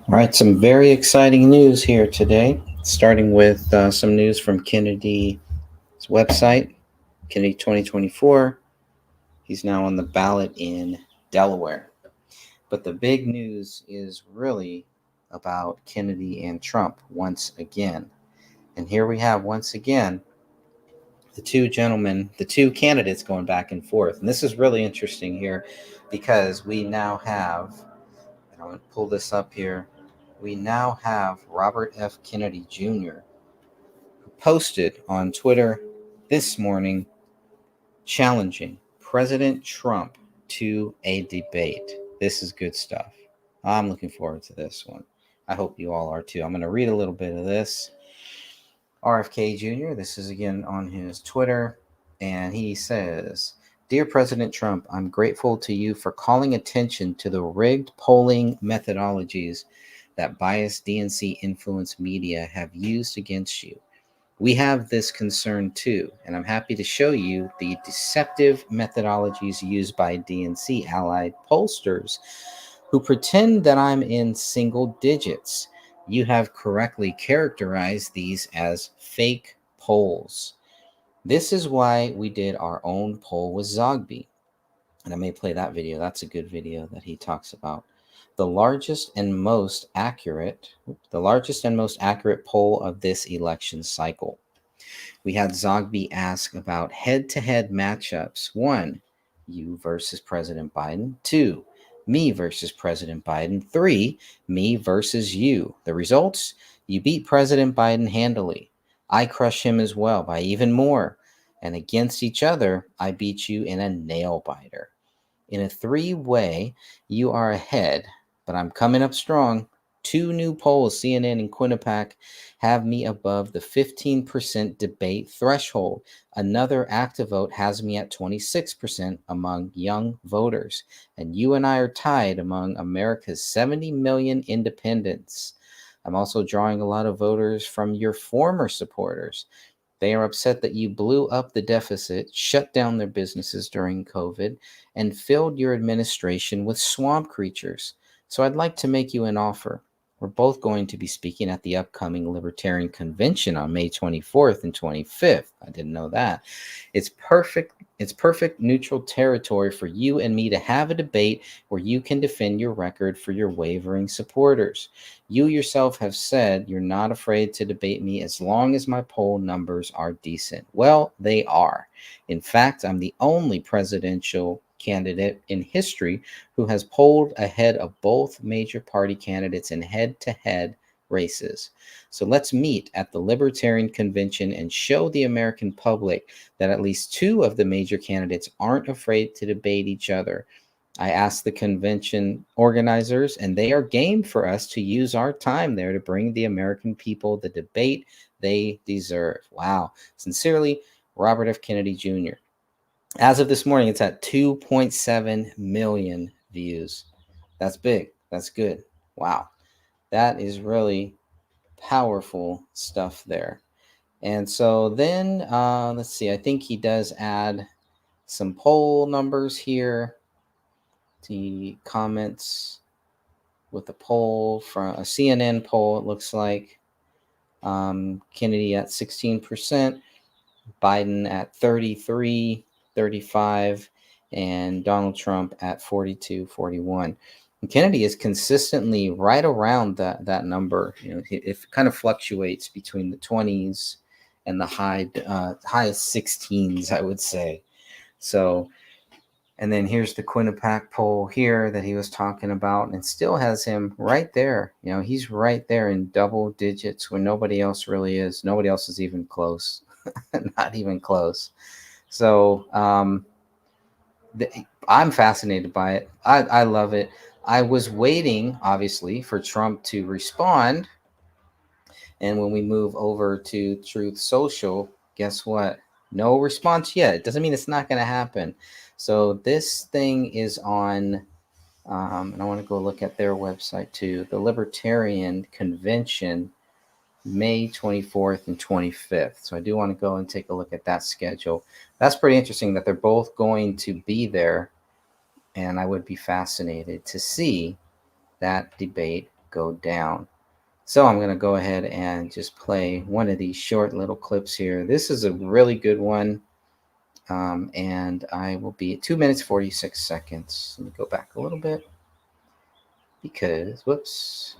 All right, some very exciting news here today, starting with some news from Kennedy's website, Kennedy 2024. He's now on the ballot in Delaware. But the big news is really about Kennedy and Trump once again. And here we have once again the two candidates going back and forth. And this is really interesting here because we now have, and I'm going to pull this up here, we now have Robert F. Kennedy Jr., who posted on Twitter this morning challenging President Trump to a debate. This is good stuff. I'm looking forward to this one. I hope you all are too. I'm going to read a little bit of this. RFK Jr., this is again on his Twitter, and he says, "Dear President Trump, I'm grateful to you for calling attention to the rigged polling methodologies that biased DNC influence media have used against you. We have this concern too, and I'm happy to show you the deceptive methodologies used by DNC allied pollsters who pretend that I'm in single digits. You have correctly characterized these as fake polls. This is why we did our own poll with Zogby." And I may play that video. That's a good video that he talks about. The largest and most accurate poll of this election cycle. We had Zogby ask about head-to-head matchups. 1, you versus President Biden. 2, me versus President Biden. 3, me versus you. The results? You beat President Biden handily. I crush him as well by even more. And against each other, I beat you in a nail biter. In a 3-way, you are ahead, but I'm coming up strong. 2 new polls, CNN and Quinnipiac, have me above the 15% debate threshold. Another ActiVote has me at 26% among young voters. And you and I are tied among America's 70 million independents. I'm also drawing a lot of voters from your former supporters. They are upset that you blew up the deficit, shut down their businesses during COVID, and filled your administration with swamp creatures. So I'd like to make you an offer. We're both going to be speaking at the upcoming Libertarian Convention on May 24th and 25th. I didn't know that. It's perfect neutral territory for you and me to have a debate where you can defend your record for your wavering supporters. You yourself have said you're not afraid to debate me as long as my poll numbers are decent. Well, they are. In fact, I'm the only presidential candidate in history who has polled ahead of both major party candidates in head-to-head races. So let's meet at the Libertarian Convention and show the American public that at least 2 of the major candidates aren't afraid to debate each other. I asked the convention organizers, and they are game for us to use our time there to bring the American people the debate they deserve. Wow. Sincerely, Robert F. Kennedy Jr. As of this morning, it's at 2.7 million views. That's big. That's good. Wow. That is really powerful stuff there. And so then, let's see, I think he does add some poll numbers here. The comments with the poll from a CNN poll, it looks like. Kennedy at 16%, Biden at 33, 35, and Donald Trump at 42, 41. And Kennedy is consistently right around that number. You know, it kind of fluctuates between the 20s and the highest 16s, I would say. So, and then here's the Quinnipiac poll here that he was talking about, and it still has him right there. You know, he's right there in double digits when nobody else really is. Nobody else is even close. Not even close. So I'm fascinated by it. I love it. I was waiting, obviously, for Trump to respond. And when we move over to Truth Social, guess what? No response yet. It doesn't mean it's not going to happen. So this thing is on, and I want to go look at their website too, the Libertarian Convention, May 24th and 25th. So I do want to go and take a look at that schedule. That's pretty interesting that they're both going to be there. And I would be fascinated to see that debate go down. So I'm going to go ahead and just play one of these short little clips here. This is a really good one. And I will be at 2 minutes, 46 seconds. Let me go back a little bit because, whoops.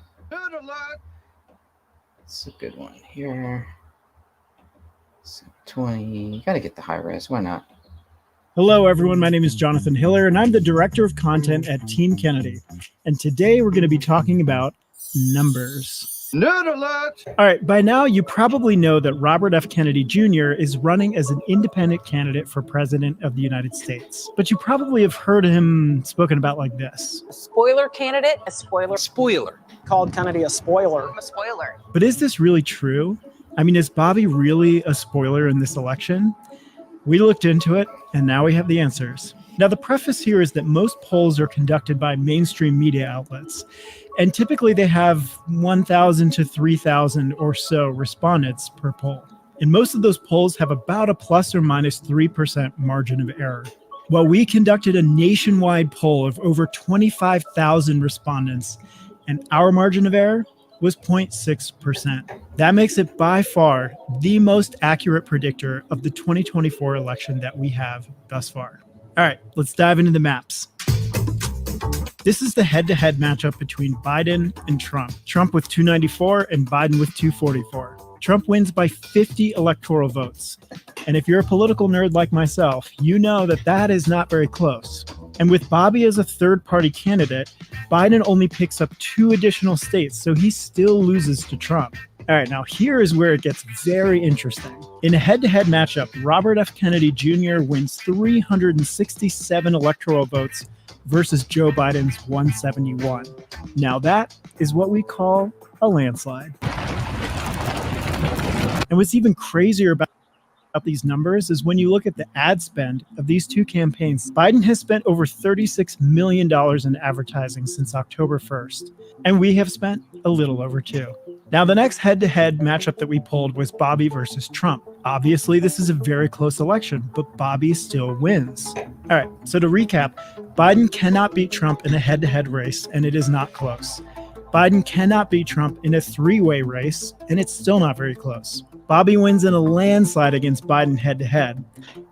It's a good one here. 20. Got to get the high res. Why not? Hello, everyone. My name is Jonathan Hiller, and I'm the Director of Content at Team Kennedy. And today we're going to be talking about numbers. Nerd alert! All right, by now you probably know that Robert F. Kennedy Jr. is running as an independent candidate for President of the United States. But you probably have heard him spoken about like this. A spoiler candidate? A spoiler? Spoiler. Called Kennedy a spoiler. A spoiler. But is this really true? I mean, is Bobby really a spoiler in this election? We looked into it, and now we have the answers. Now, the preface here is that most polls are conducted by mainstream media outlets, and typically they have 1,000 to 3,000 or so respondents per poll. And most of those polls have about a plus or minus 3% margin of error. Well, we conducted a nationwide poll of over 25,000 respondents, and our margin of error was 0.6%. That makes it by far the most accurate predictor of the 2024 election that we have thus far. All right, let's dive into the maps. This is the head-to-head matchup between Biden and Trump. Trump with 294 and Biden with 244. Trump wins by 50 electoral votes. And if you're a political nerd like myself, you know that that is not very close. And with Bobby as a third-party candidate, Biden only picks up 2 additional states, so he still loses to Trump. All right, now here is where it gets very interesting. In a head-to-head matchup, Robert F. Kennedy Jr. wins 367 electoral votes versus Joe Biden's 171. Now that is what we call a landslide. And what's even crazier about these numbers is when you look at the ad spend of these two campaigns. Biden has spent over $36 million in advertising since October 1st, and we have spent a little over $2 million. Now, the next head-to-head matchup that we pulled was Bobby versus Trump. Obviously, this is a very close election, but Bobby still wins. All right, so to recap, Biden cannot beat Trump in a head-to-head race, and it is not close. Biden cannot beat Trump in a three-way race, and it's still not very close. Bobby wins in a landslide against Biden head-to-head,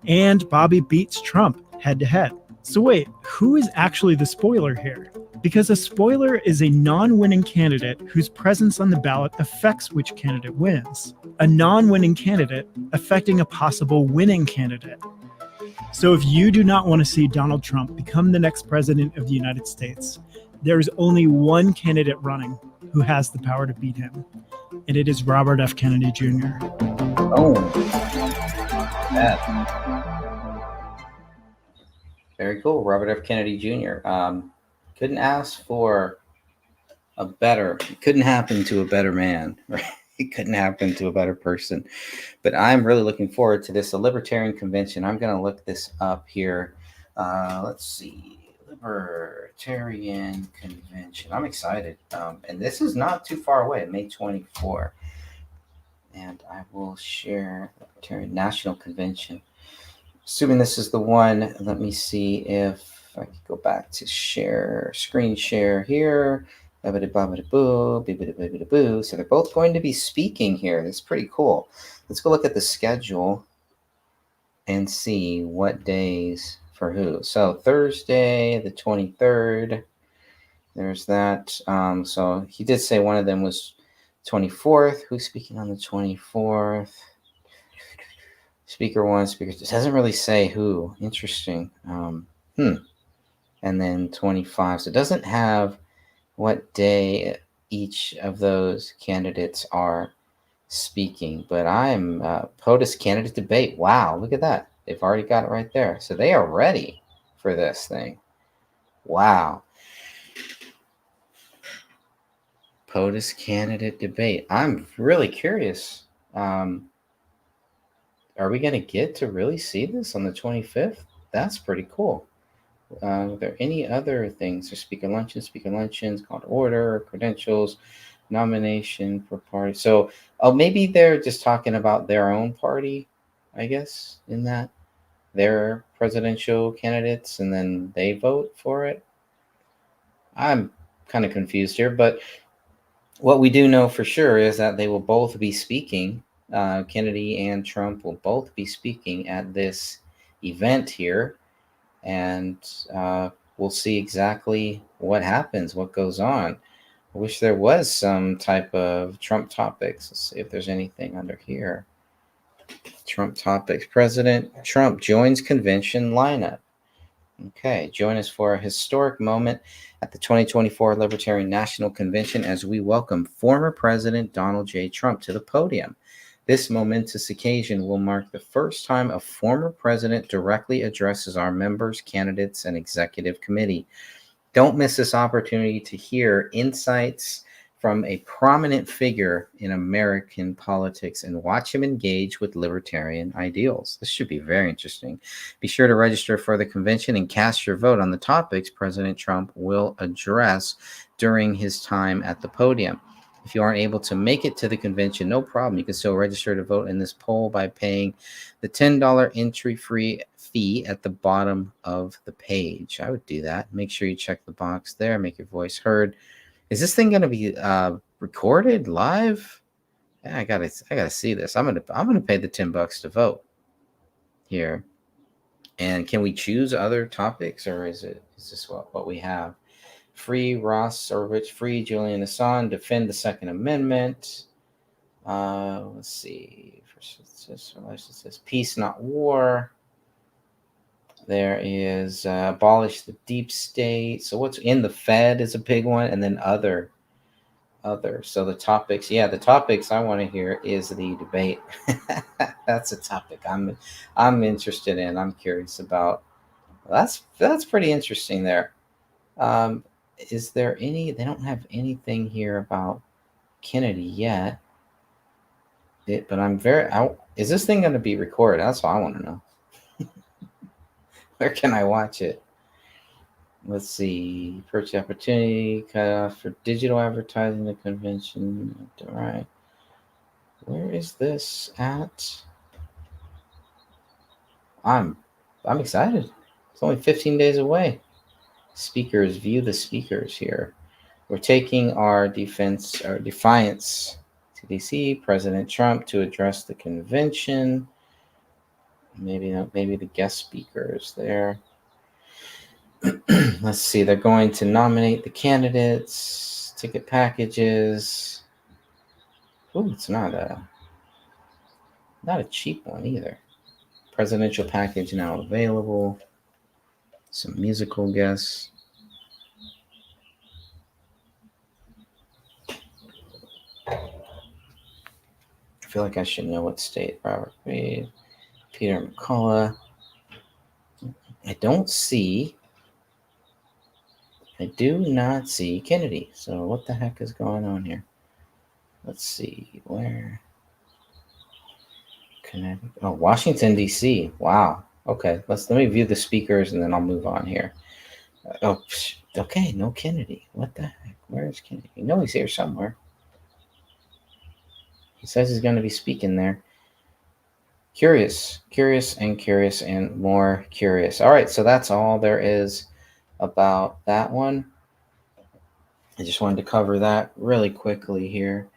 and Bobby beats Trump head-to-head. So wait, who is actually the spoiler here? Because a spoiler is a non-winning candidate whose presence on the ballot affects which candidate wins. A non-winning candidate affecting a possible winning candidate. So if you do not want to see Donald Trump become the next president of the United States, there is only one candidate running who has the power to beat him, and it is Robert F. Kennedy Jr. Oh, that. Very cool. Robert F. Kennedy Jr. Couldn't ask for a better, it couldn't happen to a better man, right? It couldn't happen to a better person. But I'm really looking forward to this, a libertarian convention. I'm going to look this up here. Let's see. Libertarian Convention. I'm excited. And this is not too far away, May 24. And I will share Libertarian National Convention. Assuming this is the one, let me see if I can go back to share, screen share here. So they're both going to be speaking here. That's pretty cool. Let's go look at the schedule and see what days for who. So Thursday, the 23rd, there's that. So he did say one of them was 24th. Who's speaking on the 24th? Speaker 1, speaker 2. It doesn't really say who. Interesting. And then 25. So it doesn't have what day each of those candidates are speaking. But I'm POTUS candidate debate. Wow, look at that. They've already got it right there. So they are ready for this thing. Wow. POTUS candidate debate. I'm really curious. Are we going to get to really see this on the 25th? That's pretty cool. Are there any other things? There's speaker luncheons, call to order, credentials, nomination for party. So maybe they're just talking about their own party, I guess, in that. Their presidential candidates, and then they vote for it. I'm kind of confused here, but What we do know for sure is that they will both be speaking. Kennedy and Trump will both be speaking at this event here, and we'll see exactly what happens, what goes on. I wish there was some type of Trump topics. Let's see if there's anything under here. Trump topics. President Trump joins convention lineup. Okay, join us for a historic moment at the 2024 Libertarian National Convention as we welcome former President Donald J. Trump to the podium. This momentous occasion will mark the first time a former president directly addresses our members, candidates, and executive committee. Don't miss this opportunity to hear insights from a prominent figure in American politics and watch him engage with libertarian ideals. This should be very interesting. Be sure to register for the convention and cast your vote on the topics President Trump will address during his time at the podium. If you aren't able to make it to the convention, no problem. You can still register to vote in this poll by paying the $10 entry fee at the bottom of the page. I would do that. Make sure you check the box there, make your voice heard. Is this thing going to be recorded live? Yeah, I gotta see this. I'm gonna pay the $10 to vote here. And can we choose other topics, or is this what we have? Free Ross Ulbricht, free Julian Assange, defend the Second Amendment. Let's see. First, says peace, not war. There is abolish the deep state. So what's in the Fed is a big one, and then other. So the topics I want to hear is the debate. That's a topic I'm interested in. I'm curious about. That's pretty interesting there. Is there any? They don't have anything here about Kennedy yet. But I'm very. Is this thing going to be recorded? That's what I want to know. Where can I watch it? Let's see. Purchase opportunity cut off for digital advertising. The convention. All right. Where is this at? I'm excited. It's only 15 days away. Speakers, view the speakers here. We're taking our defiance to DC, President Trump to address the convention. Maybe the guest speakers there. Let's see. They're going to nominate the candidates, ticket packages. Oh, it's not a cheap one either. Presidential package now available. Some musical guests. I feel like I should know what state. Robert Reed, Peter McCullough. I do not see Kennedy. So what the heck is going on here? Let's see. Where? Connecticut. Oh, Washington, D.C. Wow. Okay. Let me view the speakers and then I'll move on here. Okay. No Kennedy. What the heck? Where is Kennedy? You know he's here somewhere. He says he's going to be speaking there. Curious, and more curious. All right. So that's all there is about that one. I just wanted to cover that really quickly here.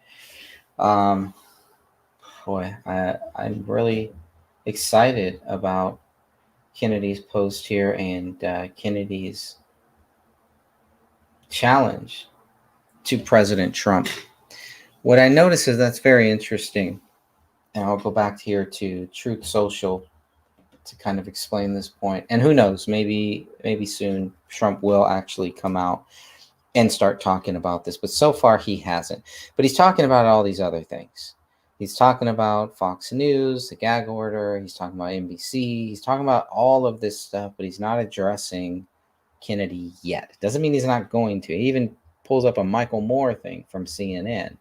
I'm really excited about Kennedy's post here and Kennedy's challenge to President Trump. What I notice is that's very interesting. And I'll go back here to Truth Social to kind of explain this point. And who knows, maybe soon Trump will actually come out and start talking about this. But so far he hasn't. But he's talking about all these other things. He's talking about Fox News, the gag order. He's talking about NBC. He's talking about all of this stuff, but he's not addressing Kennedy yet. Doesn't mean he's not going to. He even pulls up a Michael Moore thing from CNN.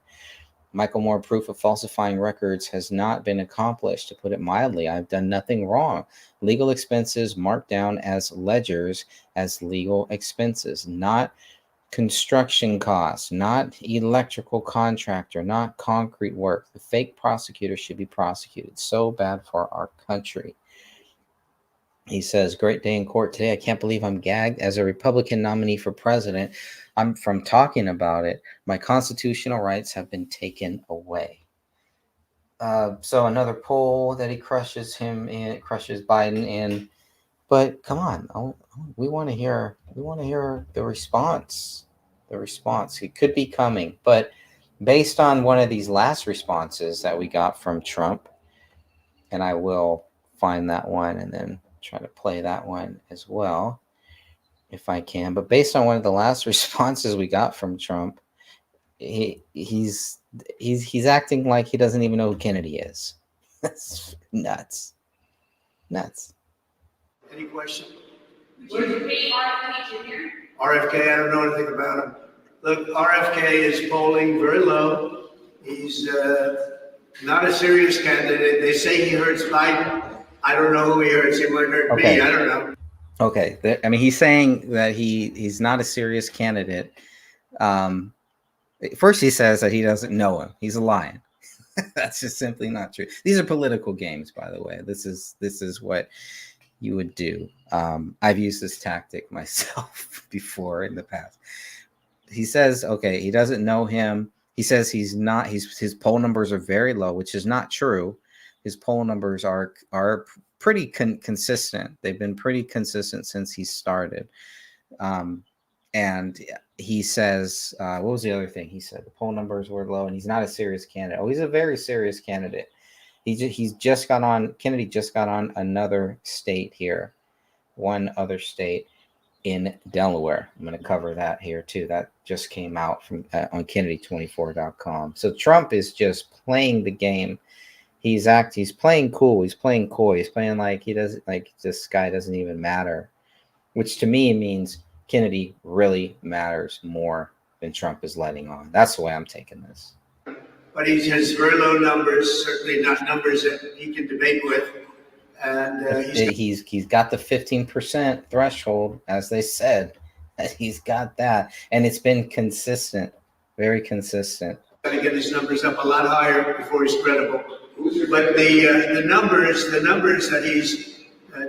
Michael Moore, proof of falsifying records has not been accomplished, to put it mildly. I've done nothing wrong. Legal expenses marked down as ledgers as legal expenses, not construction costs, not electrical contractor, not concrete work. The fake prosecutor should be prosecuted. So bad for our country. He says, "Great day in court today. I can't believe I'm gagged as a Republican nominee for president. I'm from talking about it. My constitutional rights have been taken away." So another poll that he crushes Biden in. But come on, we want to hear the response. The response, it could be coming, but based on one of these last responses that we got from Trump, and I will find that one and then try to play that one as well if I can. But based on one of the last responses we got from Trump, he's acting like he doesn't even know who Kennedy is. That's nuts. Any question? Would you pay RFK Jr.? RFK, I don't know anything about him. Look, RFK is polling very low. He's not a serious candidate. They say he hurts Biden. I don't know who he hurts. He might hurt me. I don't know. Okay. I mean, he's saying that he's not a serious candidate. First, he says that he doesn't know him. He's lying. That's just simply not true. These are political games, by the way. This is what you would do. I've used this tactic myself before in the past. He says, okay, he doesn't know him. He says he's not. His poll numbers are very low, which is not true. His poll numbers are pretty consistent. They've been pretty consistent since he started. And he says, what was the other thing he said? The poll numbers were low, and he's not a serious candidate. Oh, he's a very Kennedy just got on another state here, one other state in Delaware. I'm going to cover that here too. That just came out from on Kennedy24.com. So Trump is just playing the game. He's playing cool. He's playing coy. He's playing like this guy doesn't even matter, which to me means Kennedy really matters more than Trump is letting on. That's the way I'm taking this. But he has very low numbers, certainly not numbers that he can debate with. And he's got the 15% threshold, as they said. He's got that, and it's been consistent, very consistent. Got to get his numbers up a lot higher before he's credible. But the numbers that he's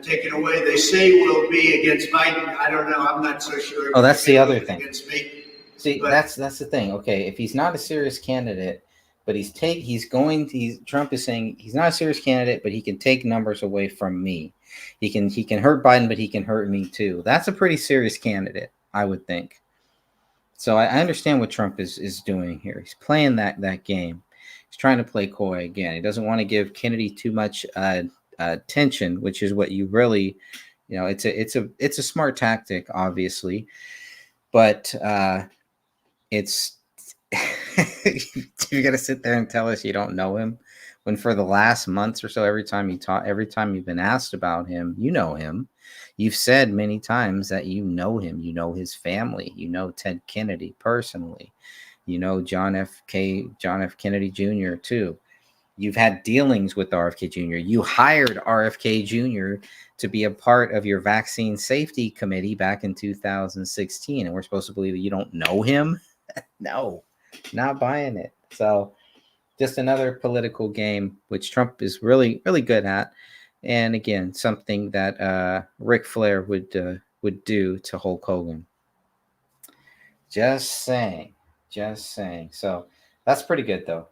taken away, they say will be against Biden. I don't know. I'm not so sure. Oh, that's the other thing. Against me. See, that's the thing. Okay, if he's not a serious candidate, but Trump is saying he's not a serious candidate, but he can take numbers away from me. He can hurt Biden, but he can hurt me too. That's a pretty serious candidate, I would think. So I understand what Trump is doing here. He's playing that game. He's trying to play coy again. He doesn't want to give Kennedy too much attention, which is what you really, it's a smart tactic, obviously, but it's you got to sit there and tell us you don't know him when for the last months or so, every time you've been asked about him, you know him. You've said many times that you know him, you know his family, you know Ted Kennedy personally, you know John F. Kennedy Jr. too. You've had dealings with RFK Jr. You hired RFK Jr. to be a part of your vaccine safety committee back in 2016, and we're supposed to believe that you don't know him? No, not buying it. So just another political game, which Trump is really, really good at. And again, something that Ric Flair would do to Hulk Hogan. Just saying. So that's pretty good, though.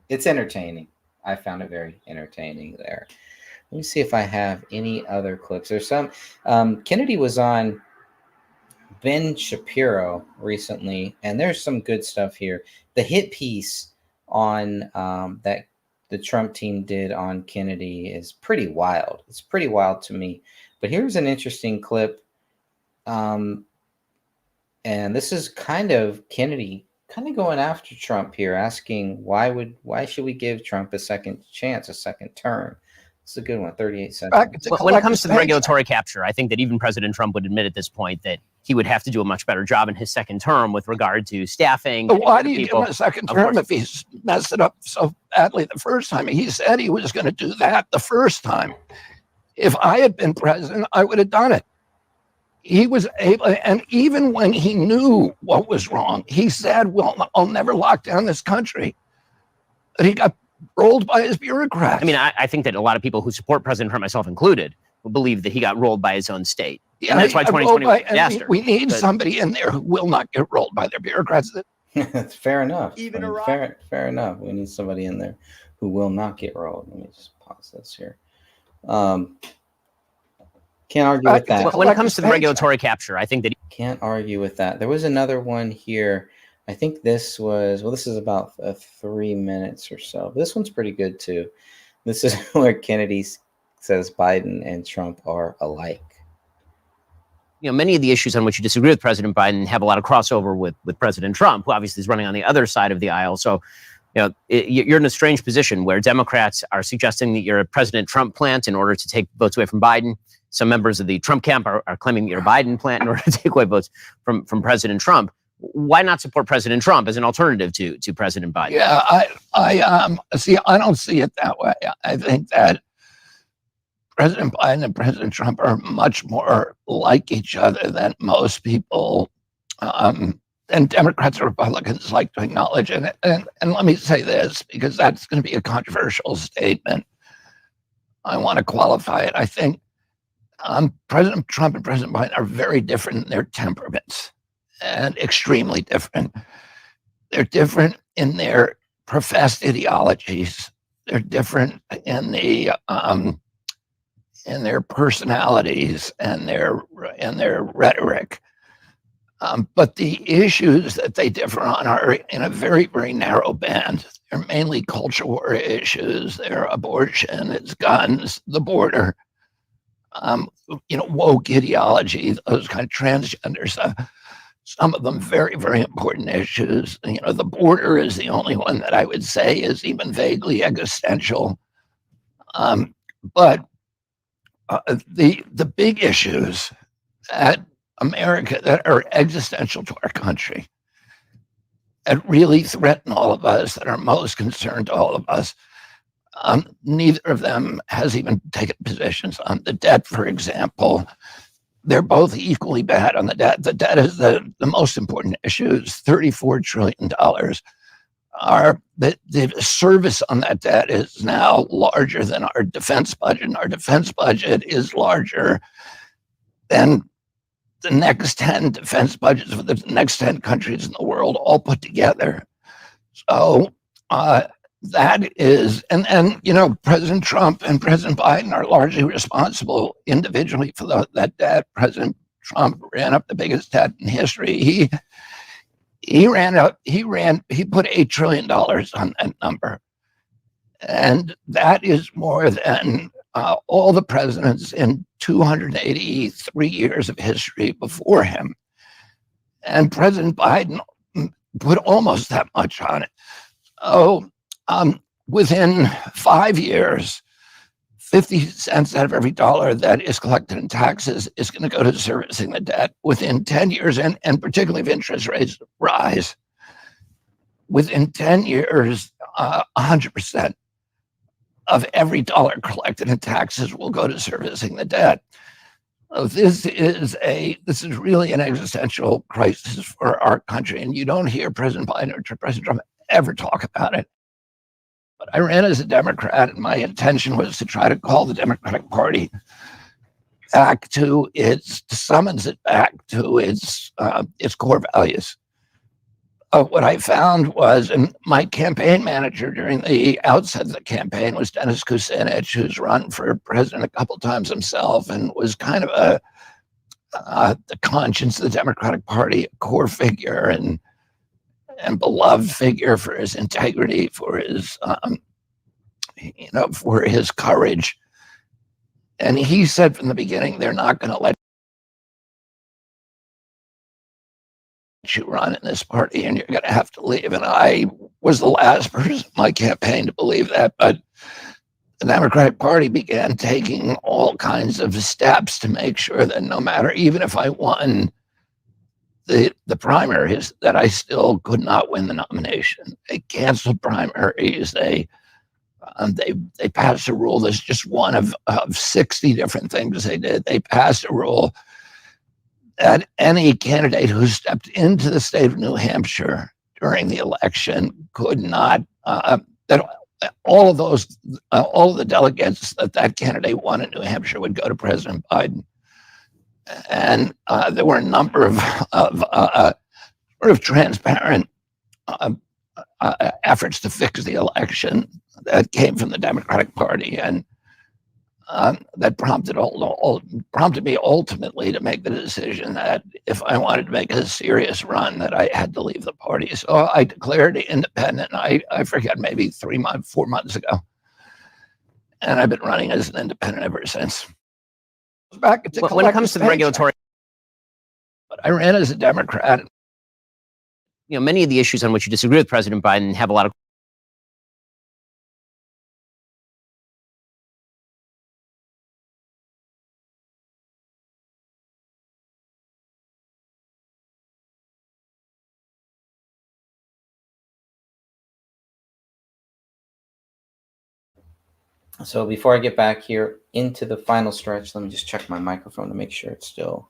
It's entertaining. I found it very entertaining there. Let me see if I have any other clips. There's some. Kennedy was on Ben Shapiro recently, and there's some good stuff here. The hit piece on that the Trump team did on Kennedy is pretty wild. It's pretty wild to me. But here's an interesting clip. And this is kind of Kennedy going after Trump here, asking why should we give Trump a second chance, a second term? It's a good one, 38 seconds. When it comes to the regulatory capture, I think that even President Trump would admit at this point that he would have to do a much better job in his second term with regard to staffing. But why do you give him a second term if he's messed it up so badly the first time? He said he was going to do that the first time. If I had been president, I would have done it. He was able, and even when he knew what was wrong, he said, well, I'll never lock down this country. But he got rolled by his bureaucrats. I mean, I think that a lot of people who support President Trump, myself included, will believe that he got rolled by his own state. Yeah, And that's why 2020 was a disaster. We need But- somebody in there who will not get rolled by their bureaucrats. That's fair enough. Even I mean, Iraq- fair enough. We need somebody in there who will not get rolled. Let me just pause this here. Can't argue with that. When it comes to the regulatory capture, I think that Can't argue with that. There was another one here. I think this was, well, this is about 3 minutes or so. This one's pretty good too. This is where Kennedy says Biden and Trump are alike. many of the issues on which you disagree with President Biden have a lot of crossover with President Trump, who obviously is running on the other side of the aisle. So, you're in a strange position where Democrats are suggesting that you're a President Trump plant in order to take votes away from Biden. Some members of the Trump camp are claiming you're a Biden plant in order to take away votes from President Trump. Why not support President Trump as an alternative to President Biden? Yeah, I see. I don't see it that way. I think that President Biden and President Trump are much more like each other than most people, and Democrats and Republicans like to acknowledge. And let me say this, because that's going to be a controversial statement. I want to qualify it. I think President Trump and President Biden are very different in their temperaments, and extremely different. They're different in their professed ideologies. They're different in their personalities and their rhetoric. But the issues that they differ on are in a very, very narrow band. They're mainly culture war issues. They're abortion, it's guns, the border, woke ideology, those kind of transgender stuff. Some of them very, very important issues. The border is the only one that I would say is even vaguely existential. But the big issues at America that are existential to our country, that really threaten all of us, that are most concerned to all of us, neither of them has even taken positions on the debt, for example. They're both equally bad on the debt. The debt is the most important issue. It's $34 trillion. The service on that debt is now larger than our defense budget. And our defense budget is larger than the next 10 defense budgets for the next 10 countries in the world all put together. So that is, and President Trump and President Biden are largely responsible individually for that debt. President Trump ran up the biggest debt in history. He put $8 trillion on that number. And that is more than all the presidents in 283 years of history before him. And President Biden put almost that much on it. So within 5 years, 50 cents out of every dollar that is collected in taxes is going to go to servicing the debt. Within 10 years, and particularly if interest rates rise, within 10 years, 100% of every dollar collected in taxes will go to servicing the debt. So this is really an existential crisis for our country, and you don't hear President Biden or President Trump ever talk about it. But I ran as a Democrat, and my intention was to try to call the Democratic Party back to summons it back to its core values. What I found was, and my campaign manager during the outset of the campaign was Dennis Kucinich, who's run for president a couple times himself and was kind of the conscience of the Democratic Party, a core figure and beloved figure for his integrity, for his for his courage. And he said from the beginning, they're not going to let you run in this party, and you're going to have to leave. And I was the last person in my campaign to believe that, but the Democratic Party began taking all kinds of steps to make sure that no matter, even if I won the primaries, that I still could not win the nomination. They canceled primaries. They passed a rule. That's just one of 60 different things they did. They passed a rule that any candidate who stepped into the state of New Hampshire during the election could not, that all of those, all of the delegates that candidate won in New Hampshire would go to President Biden. And there were a number of sort of transparent efforts to fix the election that came from the Democratic Party, and that prompted me ultimately to make the decision that if I wanted to make a serious run, that I had to leave the party. So I declared independent. I forget, maybe 4 months ago, and I've been running as an independent ever since. Back to When it comes to the regulatory, but I ran as a Democrat. Many of the issues on which you disagree with President Biden have a lot of So before I get back here into the final stretch, let me just check my microphone to make sure it's still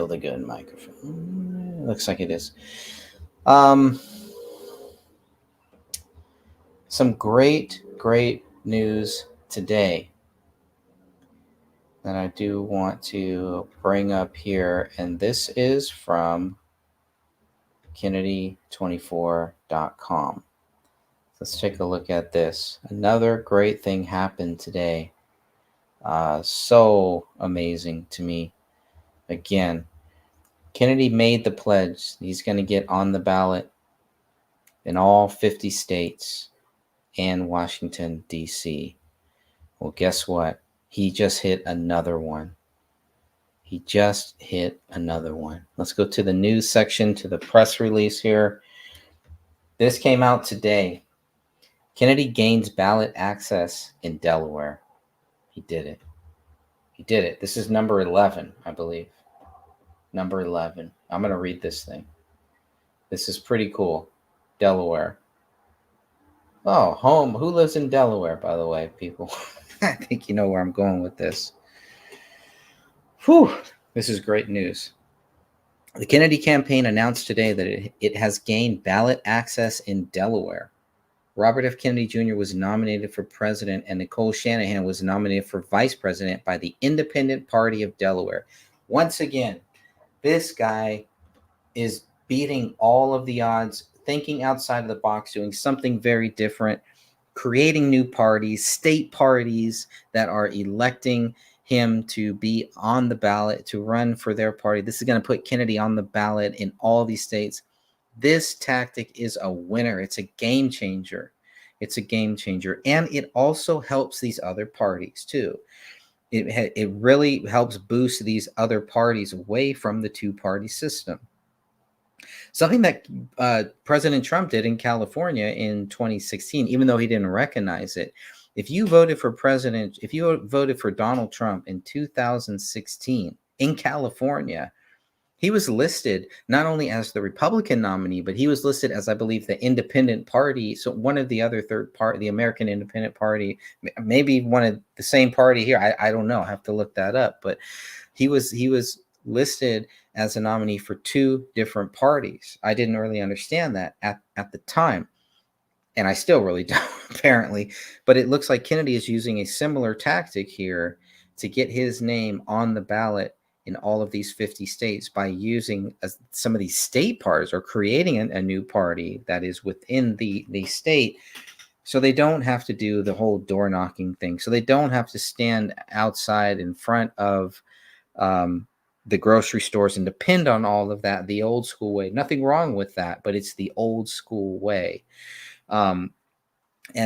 the good microphone. Looks like it is. Some great news today that I do want to bring up here, and this is from Kennedy24.com. Let's take a look at this. Another great thing happened today. So amazing to me. Again, Kennedy made the pledge. He's going to get on the ballot in all 50 states and Washington, D.C. Well, guess what? He just hit another one. Let's go to the news section, to the press release here. This came out today. Kennedy gains ballot access in Delaware. He did it. This is number 11, I believe. Number 11. I'm going to read this thing. This is pretty cool. Delaware. Oh, home. Who lives in Delaware, by the way, people? I think you know where I'm going with this. Whew. This is great news. The Kennedy campaign announced today that it has gained ballot access in Delaware. Robert F. Kennedy Jr. was nominated for president, and Nicole Shanahan was nominated for vice president by the Independent Party of Delaware. Once again, this guy is beating all of the odds, thinking outside of the box, doing something very different, creating new parties, state parties that are electing him to be on the ballot, to run for their party. This is going to put Kennedy on the ballot in all these states. This tactic is a winner. It's a game changer. And it also helps these other parties too. It really helps boost these other parties away from the two-party system. Something that President Trump did in California in 2016, even though he didn't recognize it. If you voted for Donald Trump in 2016 in California, he was listed not only as the Republican nominee, but he was listed as, I believe, the Independent Party. So one of the other third party, the American Independent Party, maybe one of the same party here. I don't know. I have to look that up. But he was listed as a nominee for two different parties. I didn't really understand that at the time. And I still really don't, apparently. But it looks like Kennedy is using a similar tactic here to get his name on the ballot in all of these 50 states by using some of these state parties, or creating a new party that is within the state, so they don't have to do the whole door knocking thing. So they don't have to stand outside in front of the grocery stores and depend on all of that the old school way. Nothing wrong with that, but it's the old school way. And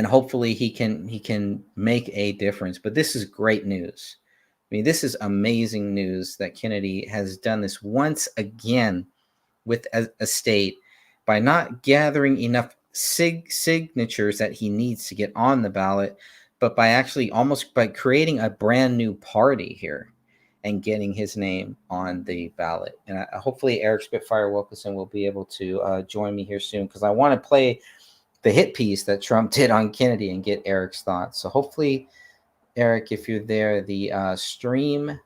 hopefully he can make a difference. But this is great news. I mean, this is amazing news that Kennedy has done this once again with a state by not gathering enough signatures that he needs to get on the ballot, but by actually by creating a brand new party here and getting his name on the ballot. And hopefully Eric Spitfire Wilkinson will be able to join me here soon, because I want to play the hit piece that Trump did on Kennedy and get Eric's thoughts. So hopefully, Eric, if you're there, the stream,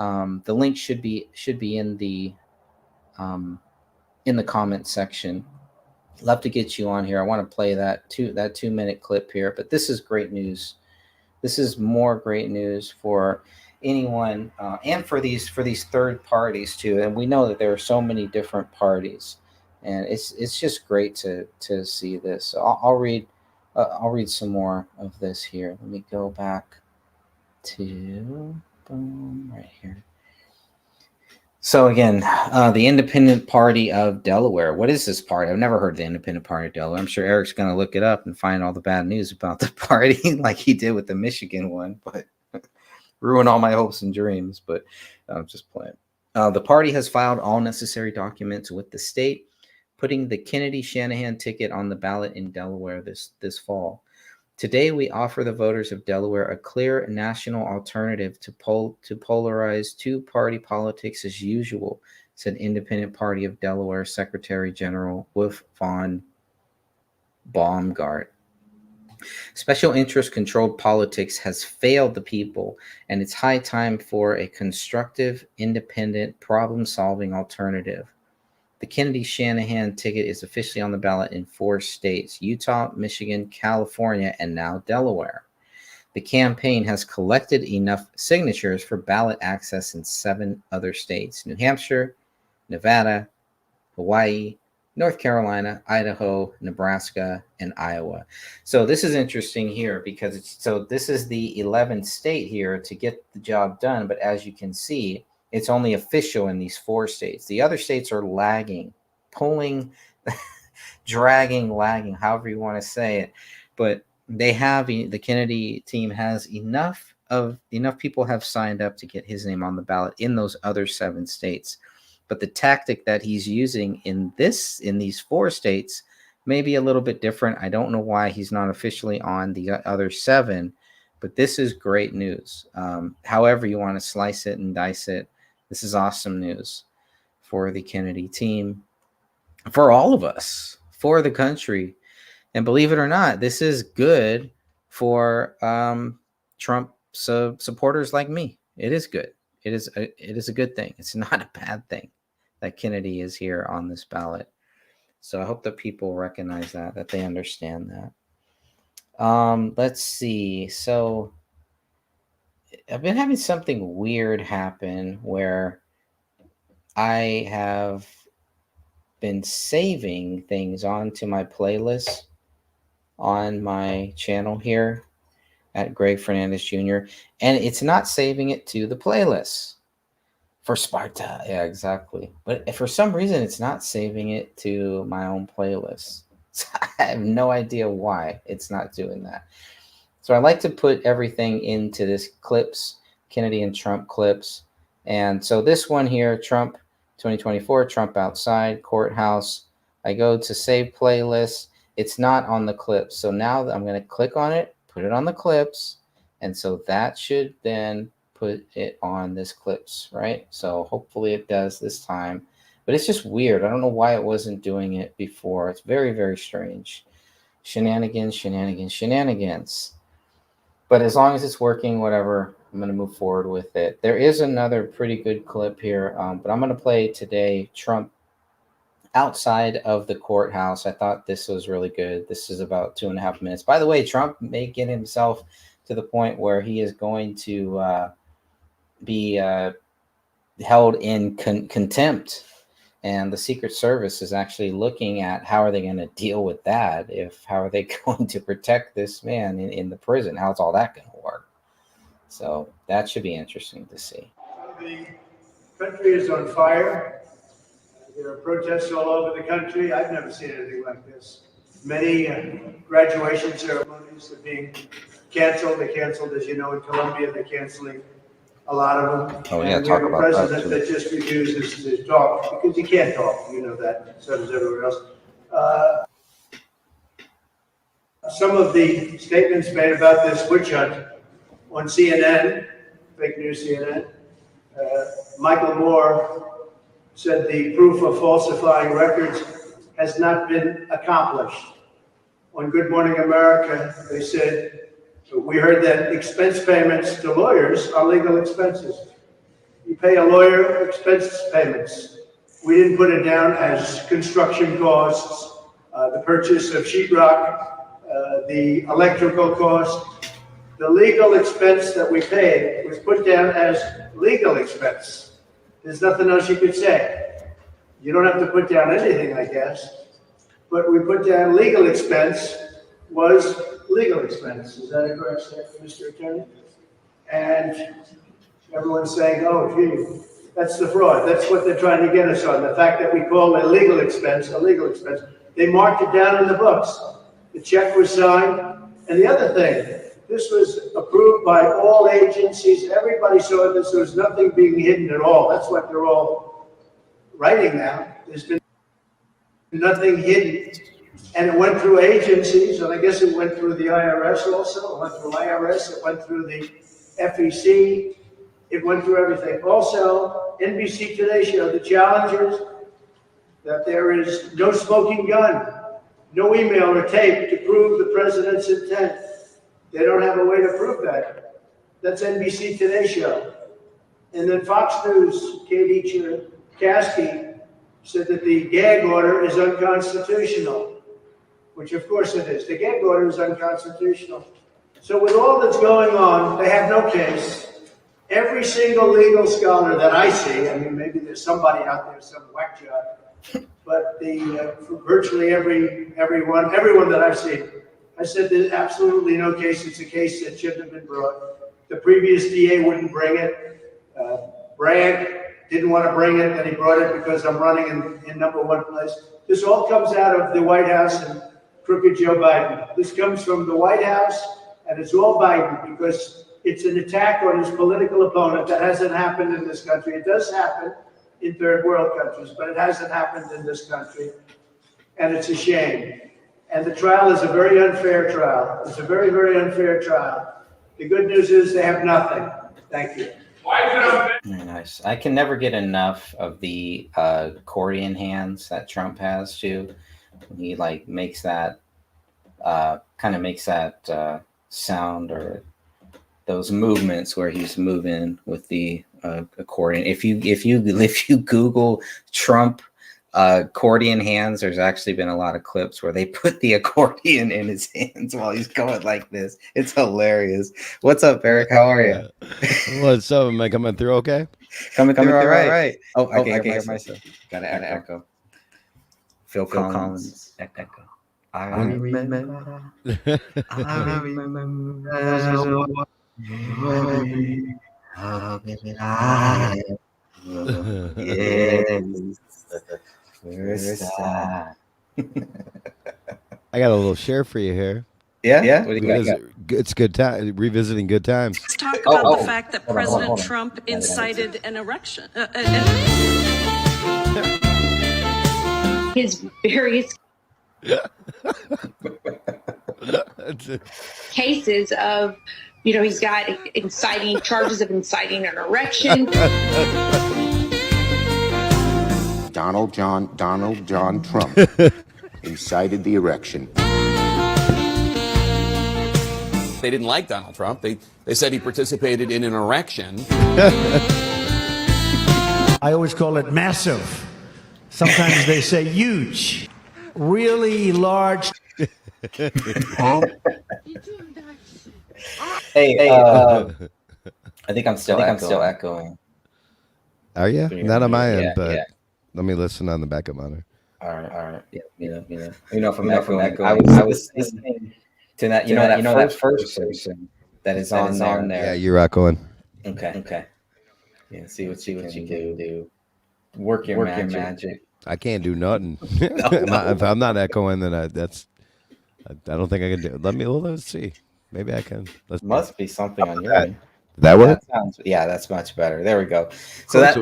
the link should be in the comment section. Love to get you on here. I want to play that 2-minute clip here, but this is great news. This is more great news for anyone and for these third parties too. And we know that there are so many different parties, and it's just great to see this. So I'll read some more of this here. Let me go back to right here. So again, the Independent Party of Delaware. What is this party? I've never heard of the Independent Party of Delaware. I'm sure Eric's going to look it up and find all the bad news about the party like he did with the Michigan one, but ruin all my hopes and dreams. But I'm just playing. The party has filed all necessary documents with the state, putting the Kennedy-Shanahan ticket on the ballot in Delaware this fall. Today, we offer the voters of Delaware a clear national alternative to polarize two-party politics as usual, said Independent Party of Delaware Secretary General Wolf von Baumgart. Special interest controlled politics has failed the people, and it's high time for a constructive, independent, problem-solving alternative. The Kennedy-Shanahan ticket is officially on the ballot in 4 states: Utah, Michigan, California, and now Delaware. The campaign has collected enough signatures for ballot access in 7 other states: New Hampshire, Nevada, Hawaii, North Carolina, Idaho, Nebraska, and Iowa. So this is interesting here because this is the 11th state here to get the job done. But as you can see, it's only official in these 4 states. The other states are lagging, pulling, dragging, lagging, however you want to say it. But they have, the Kennedy team has enough people have signed up to get his name on the ballot in those other 7 states. But the tactic that he's using in these 4 states may be a little bit different. I don't know why he's not officially on the other 7, but this is great news. However you want to slice it and dice it, this is awesome news for the Kennedy team, for all of us, for the country. And believe it or not, this is good for Trump supporters like me. It is good. It is a good thing. It's not a bad thing that Kennedy is here on this ballot. So I hope that people recognize that they understand that. Let's see. So I've been having something weird happen where I have been saving things onto my playlist on my channel here at Greg Fernandez Jr. And it's not saving it to the playlist for Sparta. Yeah, exactly. But for some reason, it's not saving it to my own playlist. So I have no idea why it's not doing that. So I like to put everything into this clips, Kennedy and Trump clips. And so this one here, Trump 2024, Trump outside, courthouse. I go to save playlist. It's not on the clips. So now I'm going to click on it, put it on the clips. And so that should then put it on this clips, right? So hopefully it does this time. But it's just weird. I don't know why it wasn't doing it before. It's very, very strange. Shenanigans. But as long as it's working, whatever, I'm going to move forward with it. There is another pretty good clip here, but I'm going to play today Trump outside of the courthouse. I thought this was really good. This is about 2.5 minutes. By the way, Trump may get himself to the point where he is going to be held in contempt. And the Secret Service is actually looking at how are they going to deal with that? How are they going to protect this man in the prison? How's all that going to work? So that should be interesting to see. The country is on fire. There are protests all over the country. I've never seen anything like this. Many graduation ceremonies are being canceled. They canceled, as you know, in Colombia, they're canceling a lot of them. Oh, yeah, and talk about that, president too. that just refuses to talk because he can't talk. You know that. So does everyone else. Some of the statements made about this witch hunt on CNN, fake news CNN, Michael Moore said the proof of falsifying records has not been accomplished. On Good Morning America, they said, we heard that expense payments to lawyers are legal expenses. You pay a lawyer expense payments. We didn't put it down as construction costs the purchase of sheetrock, the electrical cost. The legal expense that we paid was put down as legal expense. There's nothing else you could say. You don't have to put down anything, I guess. But we put down legal expense was legal expense. Is that a correct statement, Mr. Attorney? And everyone's saying, oh, gee, that's the fraud. That's what they're trying to get us on. The fact that we call a legal expense. They marked it down in the books. The check was signed. And the other thing, this was approved by all agencies. Everybody saw this. There was nothing being hidden at all. That's what they're all writing now. There's been nothing hidden. And it went through agencies, and I guess it went through the IRS also. It went through IRS. It went through the FEC. It went through everything. Also, NBC Today showed the challengers that there is no smoking gun, no email or tape to prove the president's intent. They don't have a way to prove that. That's NBC Today show. And then Fox News, Katie Cherkasky, said that the gag order is unconstitutional, which of course it is. The gag order is unconstitutional. So with all that's going on, they have no case. Every single legal scholar that I see, I mean, maybe there's somebody out there, some whack job, but virtually everyone that I've seen, I said there's absolutely no case. It's a case that shouldn't have been brought. The previous DA wouldn't bring it. Bragg didn't want to bring it, and he brought it because I'm running in number one place. This all comes out of the White House and crooked Joe Biden. This comes from the White House, and it's all Biden because it's an attack on his political opponent. That hasn't happened in this country. It does happen in third world countries, but it hasn't happened in this country, and it's a shame. And the trial is a very unfair trial. It's a very, very unfair trial. The good news is they have nothing. Thank you. Very nice. I can never get enough of the accordion hands that Trump has too. He like makes that kind of makes that sound or those movements where he's moving with the accordion. If you Google Trump accordion hands, there's actually been a lot of clips where they put the accordion in his hands while he's going like this. It's hilarious. What's up, Eric? How are you? What's up? Am I coming through okay? Coming through all right. Oh, I can hear myself. Got an echo. Phil Collins. Echo. I remember. I remember. I got a little share for you here. Yeah. What do you got? It's good time. Revisiting good times. Let's talk about the fact that President Trump incited an erection. His various cases of, he's got charges of inciting an erection. Donald John Trump incited the erection. They didn't like Donald Trump. They said he participated in an erection. I always call it massive. Sometimes they say huge. Really large. Hey, I think I'm still echoing. Are you? Not on my end, but yeah. Let me listen on the backup monitor. All right. Yeah, if I'm echoing, I was listening to that. That first person that is on there. Yeah, you're echoing. Okay. Yeah, see what you can do. Work your magic. I can't do nothing. If I'm not echoing, then I don't think I can do it. Let's see. Maybe I can. Must be something on your end. That work? That's much better. There we go. So that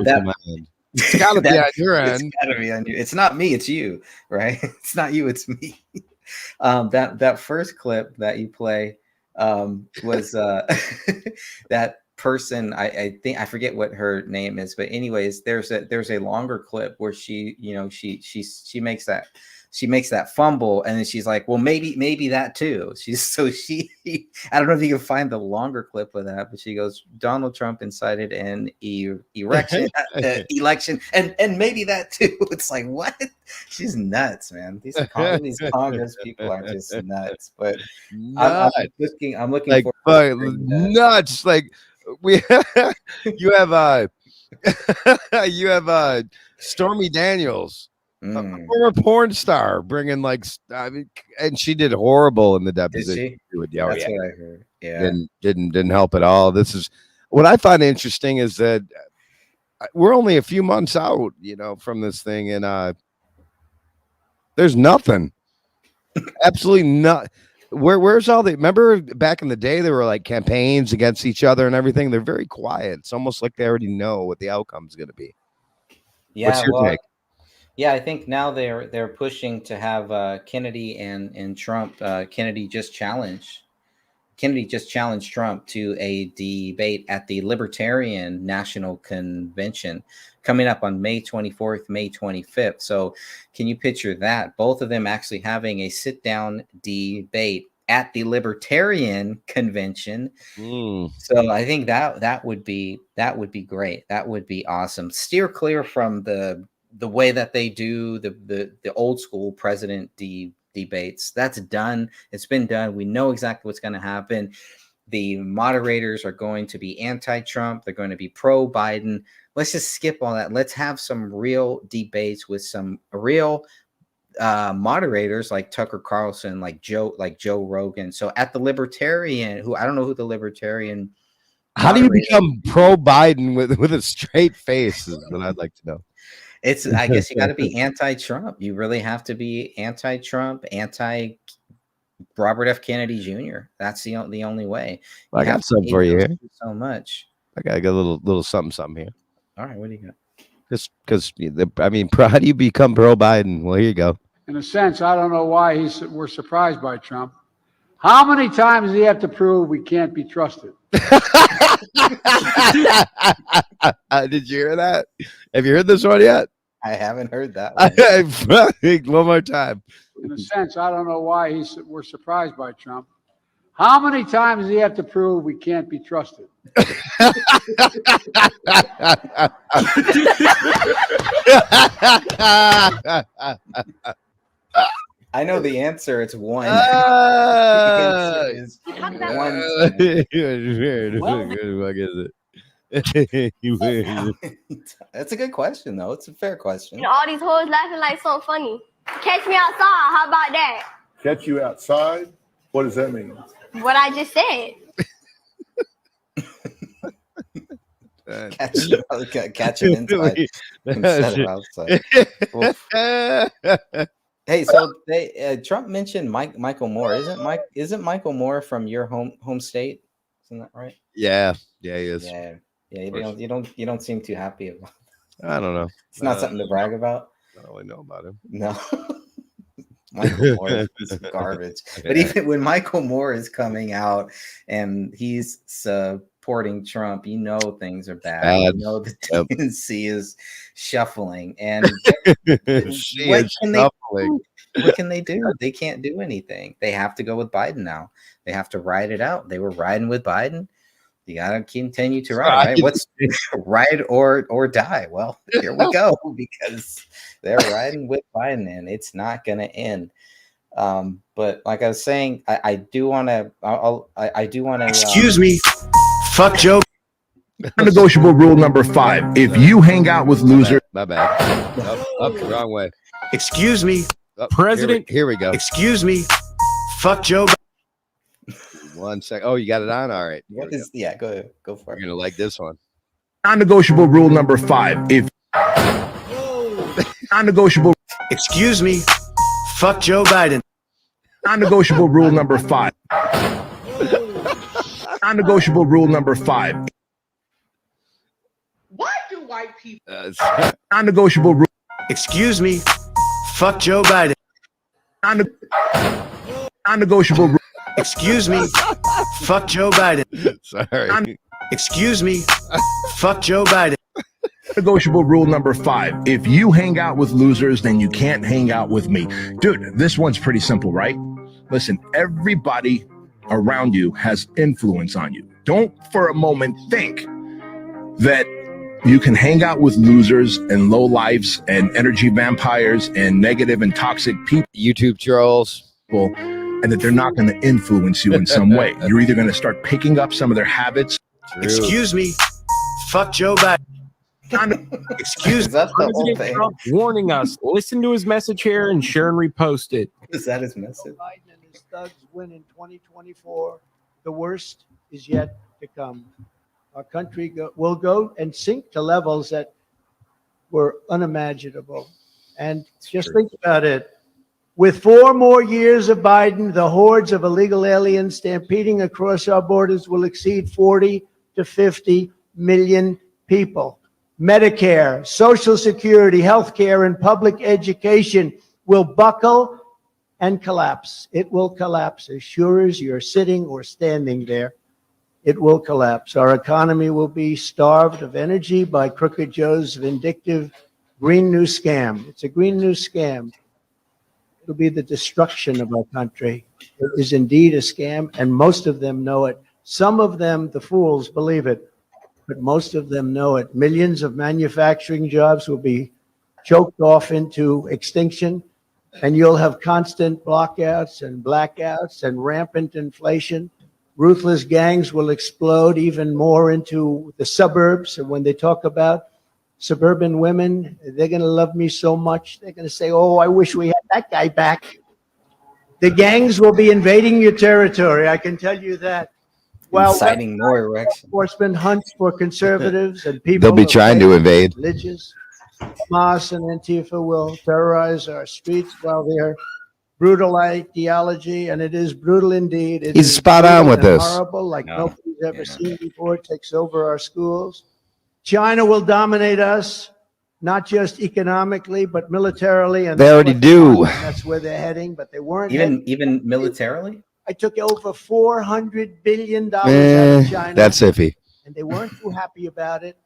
it's got to be on your end. It's got to be on you. It's not me. It's you, right? It's not you. It's me. That first clip that you play was that person, I think I forget what her name is, but anyways, there's a longer clip where she, you know, she makes that fumble, and then she's like, well, maybe that too. I don't know if you can find the longer clip of that, but she goes, Donald Trump incited an election, and maybe that too. It's like, what? She's nuts, man. These Congress people are just nuts. But I'm looking like for nuts. Like you have Stormy Daniels. A former porn star bringing and she did horrible in the deposition. That's what I heard. Yeah, didn't help at all. This is what I find interesting is that we're only a few months out, you know, from this thing, and there's nothing, absolutely not. Where's all the? Remember back in the day, there were like campaigns against each other and everything. They're very quiet. It's almost like they already know what the outcome's going to be. Yeah, what's your take? Yeah, I think now they're pushing to have Kennedy and Trump. Kennedy just challenged Trump to a debate at the Libertarian National Convention coming up on May 24th, May 25th. So can you picture that? Both of them actually having a sit-down debate at the Libertarian Convention. So I think that would be great. That would be awesome. Steer clear from the way that they do the old school president debates. That's done. It's been done. We know exactly what's going to happen. The moderators are going to be anti-Trump. They're going to be pro-Biden. Let's just skip all that. Let's have some real debates with some real moderators like Tucker Carlson, like Joe Rogan. So at the Libertarian, I don't know who the Libertarian. How do you become pro-Biden with a straight face? Is what I'd like to know. I guess you got to be anti-Trump. You really have to be anti-Trump, anti-Robert F. Kennedy Jr. That's the only way. I got something for you here. So much. I got a little something here. All right, what do you got? Just because how do you become pro-Biden? Well, here you go. In a sense, I don't know why we're surprised by Trump. How many times does he have to prove we can't be trusted? Did you hear that? Have you heard this one yet? I haven't heard that one. One more time. In a sense, I don't know why we're surprised by Trump. How many times does he have to prove we can't be trusted? I know the answer. It's one. That's a good question, though. It's a fair question. And all these hoes laughing like something funny. Catch me outside. How about that? Catch you outside? What does that mean? What I just said. Catch him inside instead of outside. Hey, so Trump mentioned Michael Moore. Isn't Michael Moore from your home state? Isn't that right? Yeah, he is. Yeah. You don't seem too happy about that. I don't know. It's not something to brag about. I don't really know about him. No. Michael Moore is garbage. But even when Michael Moore is coming out and he's supporting Trump, you know things are bad. You know the DNC is shuffling. And what can they do? They can't do anything. They have to go with Biden now. They have to ride it out. They were riding with Biden. You gotta continue to ride, right? What's ride or die? Well, here we go, because they're riding with Biden, and it's not gonna end. But like I was saying, I do want to. I do want to. Excuse me, fuck Joe. Non-negotiable rule number 5: if you hang out with losers. My bad. Up the wrong way. Excuse me, President. Here we go. Excuse me, fuck Joe. 1 sec. Oh, you got it on? All right. Yeah, go ahead. Go for it. You're gonna like this one. Non-negotiable rule number 5: if non-negotiable. Excuse me, fuck Joe Biden. Non-negotiable rule number 5. Non-negotiable rule number 5. Why do white people? Non-negotiable rule. Excuse me, fuck Joe Biden. Non-negotiable rule. Excuse me, fuck Joe Biden. Sorry. Excuse me. Fuck Joe Biden. Negotiable rule number 5. If you hang out with losers, then you can't hang out with me. Dude, this one's pretty simple, right? Listen, everybody around you has influence on you. Don't for a moment think that you can hang out with losers and low lives and energy vampires and negative and toxic people, YouTube trolls, and that they're not going to influence you in some way. You're either going to start picking up some of their habits. Excuse me. Fuck Joe Biden. Excuse me. That's the whole President thing. Trump warning us. Listen to his message here and share and repost it. Is that his message? Biden and his thugs win in 2024. The worst is yet to come. Our country will go and sink to levels that were unimaginable. And just think about it. With 4 more years of Biden, the hordes of illegal aliens stampeding across our borders will exceed 40 to 50 million people. Medicare, Social Security, healthcare, and public education will buckle and collapse. It will collapse as sure as you're sitting or standing there. It will collapse. Our economy will be starved of energy by Crooked Joe's vindictive Green New Scam. It's a Green New Scam. It'll be the destruction of our country. It is indeed a scam, and most of them know it. Some of them, the fools, believe it, but most of them know it. Millions of manufacturing jobs will be choked off into extinction, and you'll have constant blockouts and blackouts and rampant inflation. Ruthless gangs will explode even more into the suburbs. And when they talk about suburban women, they're going to love me so much. They're going to say, oh, I wish we had that guy back. The gangs will be invading your territory. I can tell you that. Well, inciting more erection. Enforcement hunts for conservatives and people. They'll be trying to invade. Religious. Hamas and Antifa will terrorize our streets while their brutal ideology, and it is brutal indeed. It He's is spot on brutal with and this. horrible, like nobody's ever seen before. It takes over our schools. China will dominate us, not just economically, but militarily. And They already do. That's where they're heading, but they weren't. Even militarily? I took over $400 billion out of China. That's iffy. And they weren't too happy about it.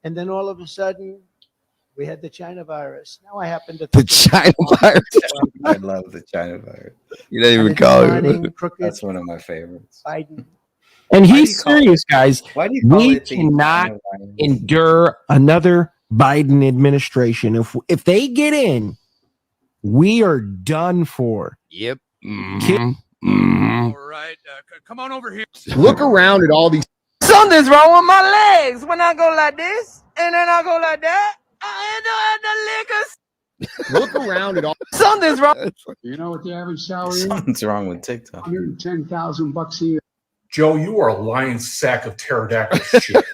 And then all of a sudden, we had the China virus. Now I happen to The think China virus. I love the China virus. You didn't even it's call running it. crooked That's one of my favorites. Biden. And Why do he's you call serious, guys. Why do you call We it the cannot China virus? endure another Biden administration. If they get in, we are done for. Yep. All right, come on over here. Look around at all these. Something's wrong with my legs when I go like this and then I go like that. I end up at the liquor. Look around at all. Something's wrong. You know what the average salary is? Something's wrong with TikTok. $110,000 a year. Joe, you are a lying sack of pterodactyl shit.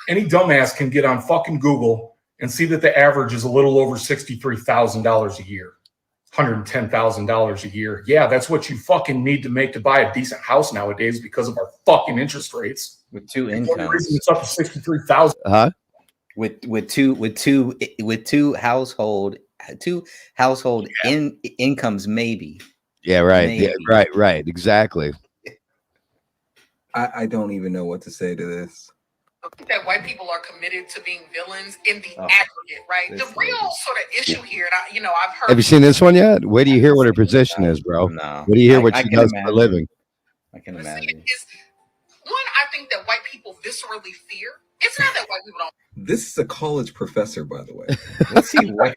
Any dumbass can get on fucking Google and see that the average is a little over $63,000 a year. $110,000 a year. Yeah, that's what you fucking need to make to buy a decent house nowadays because of our fucking interest rates. With two The only incomes. reason it's up to 63,000. Huh? With two household incomes, maybe. Yeah, right. Yeah, Maybe. right. Exactly. I don't even know what to say to this. That white people are committed to being villains in the Oh, aggregate, right? this The real sort of issue here, and I've heard. Have you seen this one yet? Wait do you hear what her position is, bro? No. What do you hear I- what I she can does for a imagine. living? I can imagine. One, I think that white people viscerally fear. It's not that white people don't. This is a college professor, by the way. Let's see what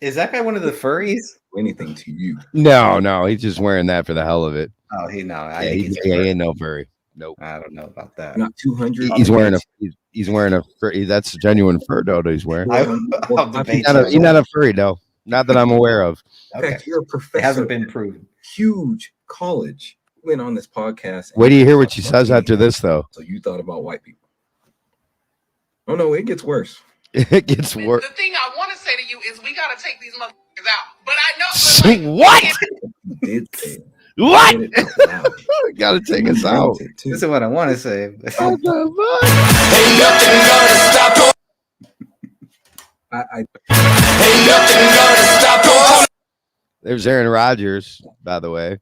is that guy one of the furries? Anything to you? No, he's just wearing that for the hell of it. Oh, I Yeah, think he he's a furry. ain't no furry. Nope. I don't know about that. Not 200. He's wearing a fur. That's a genuine fur though that he's wearing. I'll debate He's not a furry though. Not that I'm aware of. In fact, you're a professor. It hasn't been proven. Huge college. Went on this podcast. Wait do you hear what she says after this though? So you thought about white people. Oh no, it gets worse. It gets worse. The thing I want to say to you is we got to take these motherfuckers out. But I know. What? Did say it. What? Did it out loud. Gotta take us out. This is what I want to say. There's Aaron Rodgers, by the way.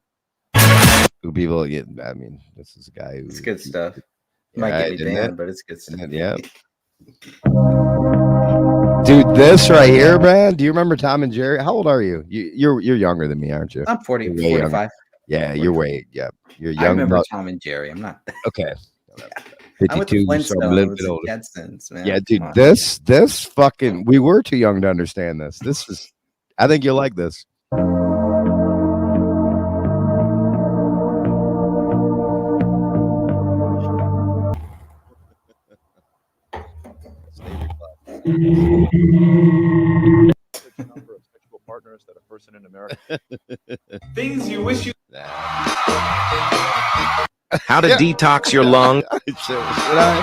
Who people get? I mean, this is a guy who. It's good stuff. Might Right, get me didn't banned, it? but it's good stuff. Yeah. Dude, this right here, man. Do you remember Tom and Jerry? How old are you? You're younger than me, aren't you? I'm 40, You're way younger. 45. Yeah, you're way. Yeah, you're I young. remember buck. Tom and Jerry. I'm not. Okay. I'm with 52, the so I'm a little Flintstones bit and older. Jetsons, man. Yeah, dude, Come on. this fucking, we were too young to understand this. This is, I think you'll like this. Number of sexual partners that a person in America. Things you wish you. How to detox your lung. Should I?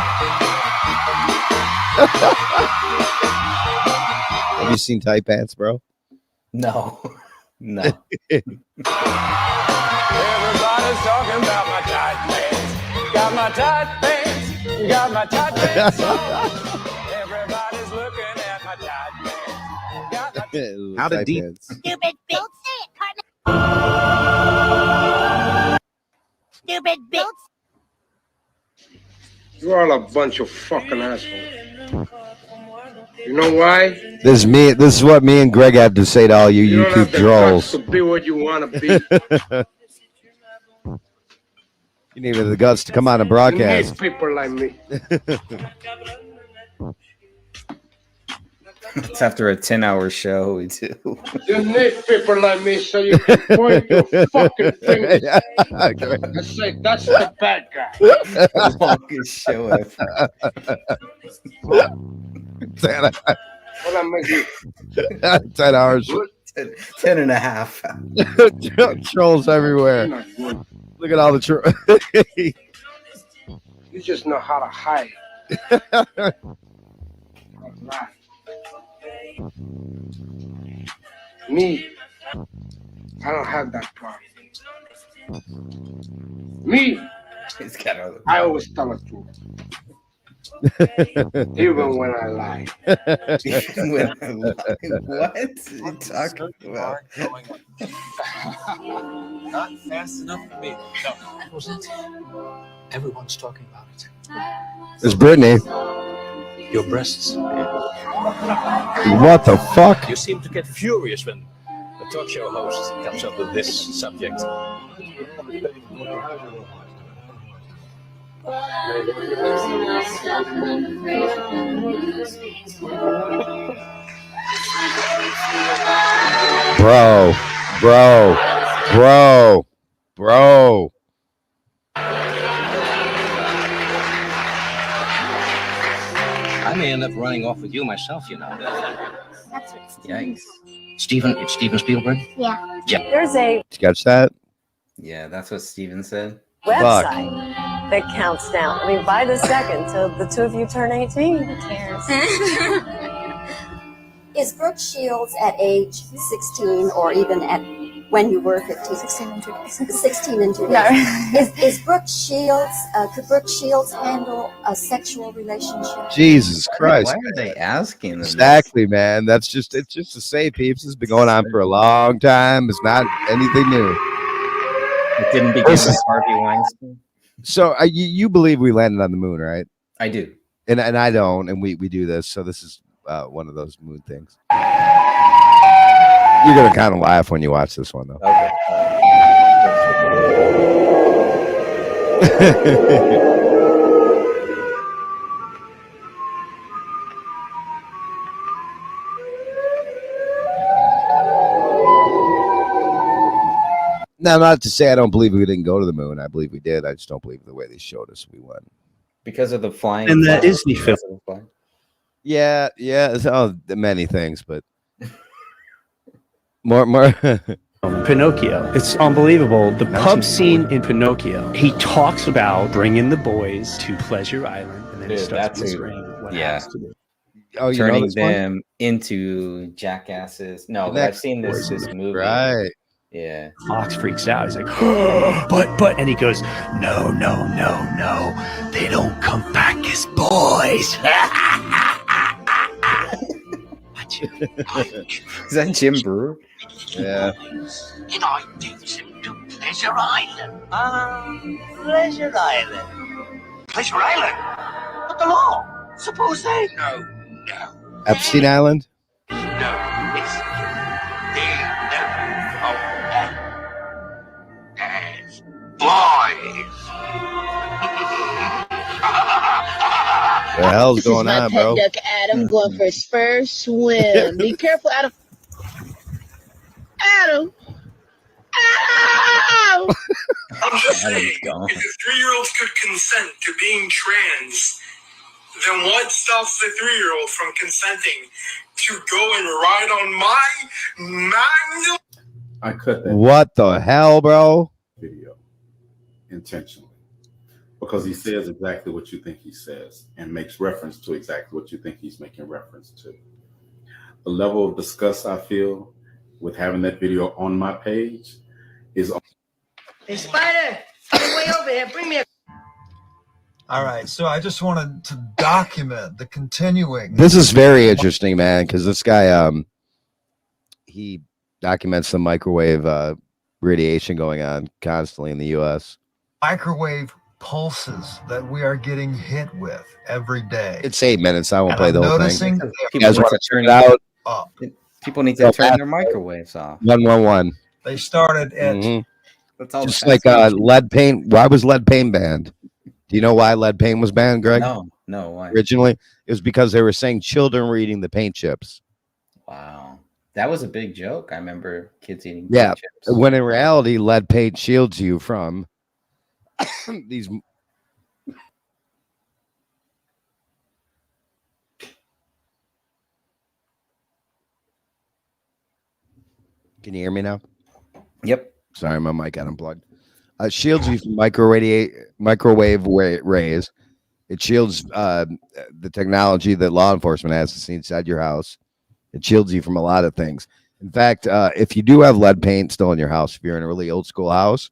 Have you seen Tight Pants, bro? No. No. Everybody's talking about my tight pants. Got my tight pants. Got my tight pants on. Everybody's looking at my tight pants. Got my How to Tight deep. Pants. Stupid bitch. Don't say it, Cartman. Stupid bitch. You're all a bunch of fucking assholes. You know why? This is what me and Greg have to say to all you You don't YouTube have the guts trolls. to be what you want to be. You need the guts to come on a You broadcast. need people like me. It's after a 10-hour show. We do. You need people like me so you can point your fucking fingers and say, that's the bad guy. Longest show ever. What I make you? 10 hours. 10 and a half. Trolls everywhere. Not good. Look at all the trolls. You just know how to hide. Lie. Me, I don't have that problem. Me, He's got other. I always tell the truth. Even when I lie. What are you talking about? Not fast enough for me. No, that was it. Everyone's talking about it. It's Brittany. Your breasts. What the fuck? You seem to get furious when the talk show host comes up with this subject. Bro. I may end up running off with you myself, you know. That's what Yikes. It's Steven Spielberg? Yeah. There's a Catch that? Yeah, that's what Steven said. website that counts down. I mean, by the second till the two of you turn 18. Who cares? Is Brooke Shields at age 16 or even at when you were 15? 16 and 2 days. 16 and 2 days. No. Is Brooke Shields, could Brooke Shields handle a sexual relationship? Jesus Christ. Why are they asking them? Exactly, man. It's just to say, peeps. This has been going on for a long time. It's not anything new. It didn't begin with Harvey Weinstein. So you believe we landed on the moon, right? I do. And I don't, and we do this. So this is one of those moon things. You're gonna kind of laugh when you watch this one, though. Okay. Now, not to say I don't believe we didn't go to the moon. I believe we did. I just don't believe the way they showed us we went. Because of the flying. And the saucer, Disney because of the flying- Yeah. Oh, many things, but more. Pinocchio. It's unbelievable. The pub scene in Pinocchio. He talks about bringing the boys to Pleasure Island, and then he Dude, starts that's whispering what yeah. has to do. Oh, you know turning this one? them into jackasses. No, but Next I've seen this movie. Right. Yeah. Fox freaks out. He's like, but, and he goes, no. They don't come back as boys. Is that Jim Brewer? Yeah. And I takes him to Pleasure Island. Pleasure Island. Pleasure Island. But the law. Suppose they. No. Epstein Island. No. It's they never act as boys. The hell's going My on, pet bro? duck Adam going for his first swim. Be careful, Adam. Adam. Adam. I'm just saying, if 3-year-olds could consent to being trans, then what stops the 3-year-old from consenting to go and ride on my Magnum? I cut that What the hell, bro? video intentionally because he says exactly what you think he says and makes reference to exactly what you think he's making reference to. The level of disgust I feel with having that video on my page is. Hey, Spider, come way over here. Bring me a. All right, so I just wanted to document the continuing. This is very interesting, man, because this guy, he documents the microwave radiation going on constantly in the U.S. Microwave pulses that we are getting hit with every day. It's 8 minutes. I won't play the whole noticing thing. that You guys want to turn it out? People need to turn their microwaves off. 111. They started at That's all Just the like fast food. lead paint. Why was lead paint banned? Do you know why lead paint was banned, Greg? No, why? Originally, it was because they were saying children were eating the paint chips. Wow. That was a big joke. I remember kids eating Yeah, paint chips. when in reality, lead paint shields you from these. Can you hear me now? Yep. Sorry, my mic got unplugged. Shields you from microwave rays. It shields the technology that law enforcement has to see inside your house. It shields you from a lot of things. In fact, if you do have lead paint still in your house, if you're in a really old school house,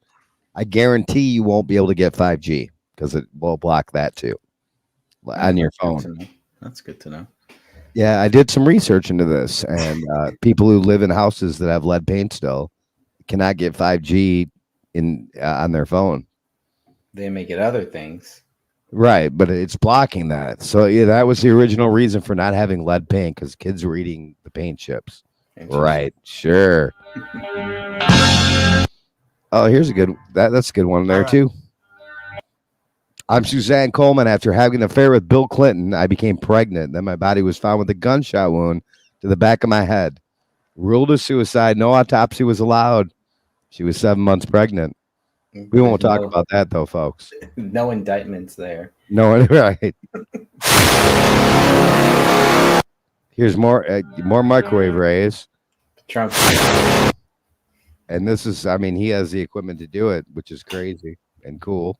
I guarantee you won't be able to get 5G because it will block that too on your phone. That's good to know. Yeah, I did some research into this, and people who live in houses that have lead paint still cannot get 5G in on their phone. They make it other things. Right, but it's blocking that. So yeah, that was the original reason for not having lead paint because kids were eating the paint chips. Right, sure. Oh, here's a good that's a good one there too. I'm Suzanne Coleman. After having an affair with Bill Clinton, I became pregnant. Then my body was found with a gunshot wound to the back of my head. Ruled a suicide. No autopsy was allowed. She was 7 months pregnant. We won't talk about that though, folks. No indictments there. No, right. Here's more microwave rays. Trump. And this is, I mean, he has the equipment to do it, which is crazy and cool.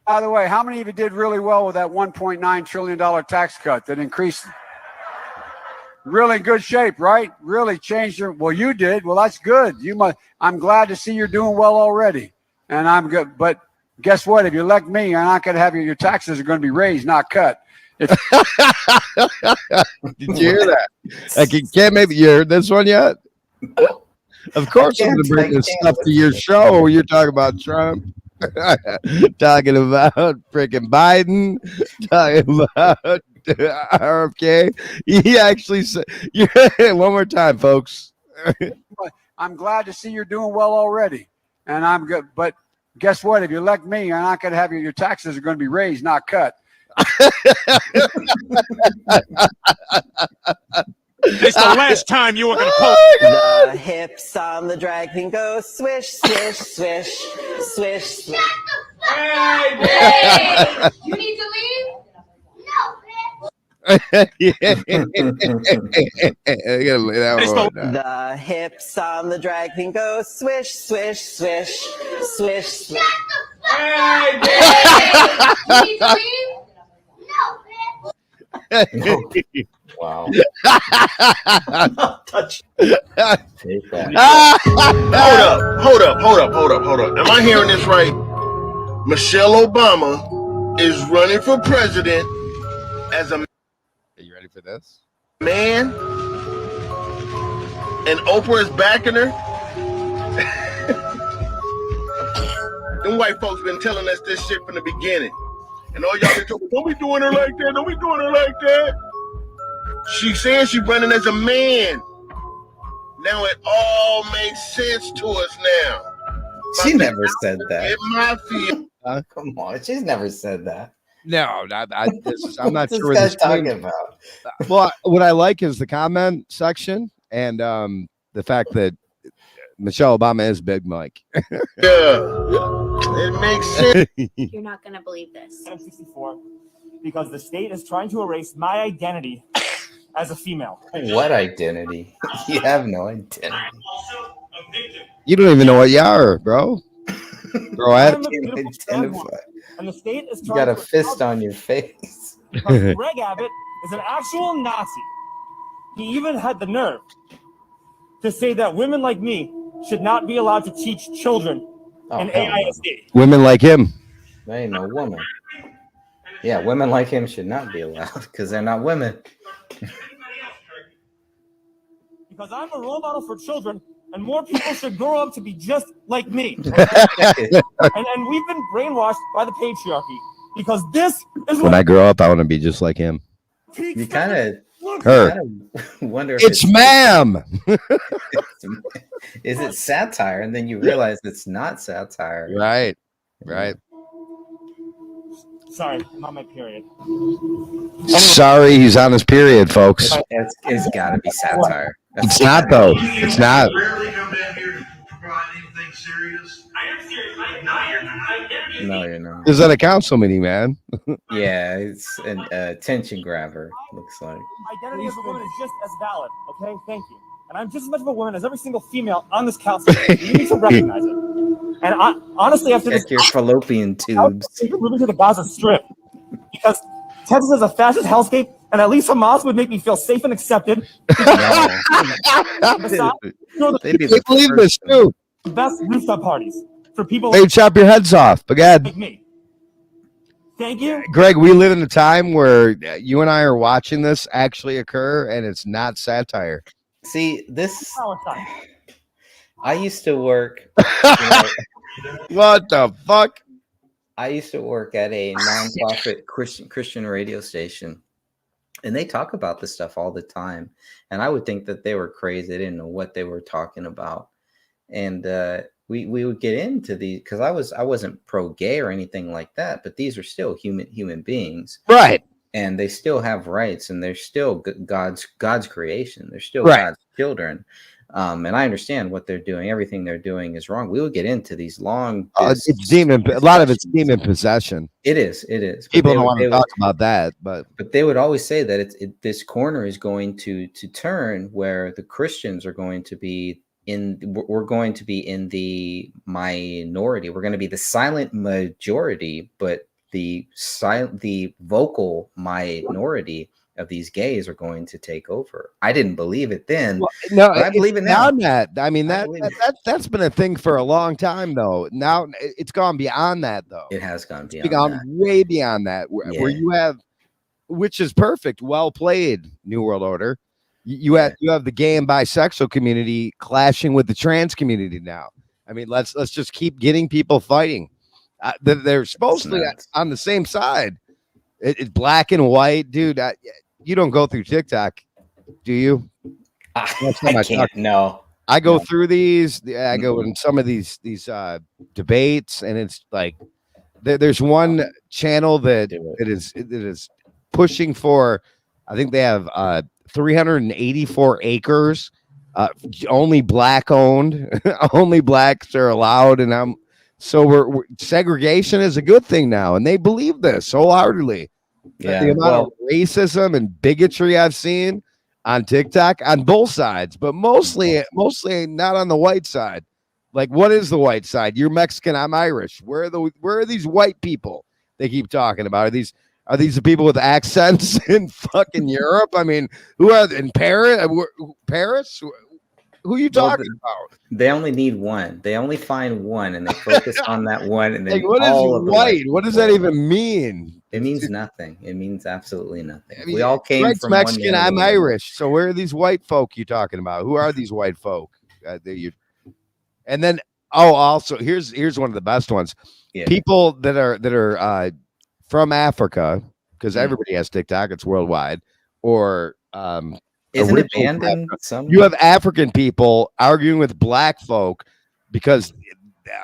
By the way, how many of you did really well with that $1.9 trillion tax cut that increased? Really good shape, right? Really changed your. Well, you did. Well, that's good. You must. I'm glad to see you're doing well already, and I'm good. But guess what? If you elect me, you're not going to have your taxes are going to be raised, not cut. Did you hear that? Like, you can't maybe you heard this one yet? Of course, I'm going to bring this stuff to your show. You're talking about Trump. Talking about freaking Biden, talking about RFK. He actually said, one more time, folks. I'm glad to see you're doing well already, and I'm good. But guess what? If you elect me, you're not going to have your taxes are going to be raised, not cut. It's the last time you were going to pull. The hips on the drag queen go swish, swish, swish, swish, swish. Hey, you need to leave? The hips on the drag queen go swish, swish, swish, swish, swish. Hey, you need to leave? Wow. Touch. Take that. Hold up. Am I hearing this right? Michelle Obama is running for president as a. Are you ready for this? Man, and Oprah is backing her. Them white folks been telling us this shit from the beginning. And all y'all be talking, don't be doing her like that. Don't be doing her like that. She said she's running as a man. Now it all makes sense to us now. She never said that. In my field. Come on, she's never said that. No, I'm not What's this sure where guy this talking came- about. Well, what I like is the comment section and the fact that Michelle Obama is Big Mike. It makes sense. You're not going to believe this. I'm 64 because the state is trying to erase my identity as a female. What identity? You have no identity. You don't even know what you are, bro. Bro, I I am a beautiful trans woman, and the state is You trying got a to fist on your face. because Greg Abbott is an actual Nazi. He even had the nerve to say that women like me should not be allowed to teach children in hell no. AISD. women like him. There ain't no woman. Yeah, women like him should not be allowed because they're not women. Because I'm a role model for children, and more people should grow up to be just like me. and we've been brainwashed by the patriarchy because this is When what I grow up, I want to be just like him. You kind of Her. wonder if It's ma'am. is it satire, and then you realize it's not satire. Right. Right. Sorry, I'm on my period. Sorry, he's on his period, folks. It's got to be satire. It's not though. It's not. No, you're not. Is that a council meeting, man? Yeah, it's an attention grabber. Looks like. Identity as a woman is just as valid. Okay, thank you. And I'm just as much of a woman as every single female on this council. You need to recognize it. And honestly, after Check this, your fallopian tubes. we're moving to the Gaza Strip because Texas is a fascist hellscape, and at least Hamas would make me feel safe and accepted. Besides, They believe this too. the best rooftop parties for people They chop your heads off. But God, like me. Thank you. Greg, we live in a time where you and I are watching this actually occur, and it's not satire. See, this. Palestine. I used to work. What the fuck? I used to work at a nonprofit Christian radio station, and they talk about this stuff all the time. And I would think that they were crazy; they didn't know what they were talking about. And we would get into these because I wasn't pro-gay or anything like that, but these are still human beings, right? And they still have rights, and they're still God's creation. They're still Right. God's children. And I understand what they're doing. Everything they're doing is wrong. We would get into these long. It's demon. A lot of it's demon possession. It is. It is. But People they don't would- want they to would- talk about that, but they would always say that this corner is going to turn where the Christians are going to be we're going to be in the minority. We're going to be the silent majority, but the vocal minority of these gays are going to take over. I didn't believe it then. no, but I believe it now. beyond that. I mean, that's been a thing for a long time, though. Now it's gone beyond that, though. It has gone It's beyond gone that. way beyond that, where Yeah. you have, which is perfect. Well played, New World Order. You have the gay and bisexual community clashing with the trans community now. I mean, let's just keep getting people fighting. They're supposed to be on the same side. It's black and white, dude. You don't go through TikTok, do you? No. I go through these. I go in some of these debates, and it's like there's one channel that is pushing for. I think they have 384 acres, only black owned. Only blacks are allowed, and we're segregation is a good thing now, and they believe this wholeheartedly. Yeah, The amount of racism and bigotry I've seen on TikTok on both sides, but mostly not on the white side. Like, what is the white side? You're Mexican, I'm Irish. Where are these white people they keep talking about? Are these the people with accents in fucking Europe? I mean, who are they in Paris? Paris? Who are you talking about? They only need one. They only find one, and they focus on that one. And then Like, what all is of the white? What does that even mean? It means nothing. It means absolutely nothing. I mean, We all came Greg's from Mexican. One I'm United. Irish. So where are these white folk you talking about? Who are these white folk? And then also here's one of the best ones. Yeah. People that are from Africa, because everybody has TikTok, it's worldwide, or Isn't it original banned in Africa. some? You have African people arguing with black folk because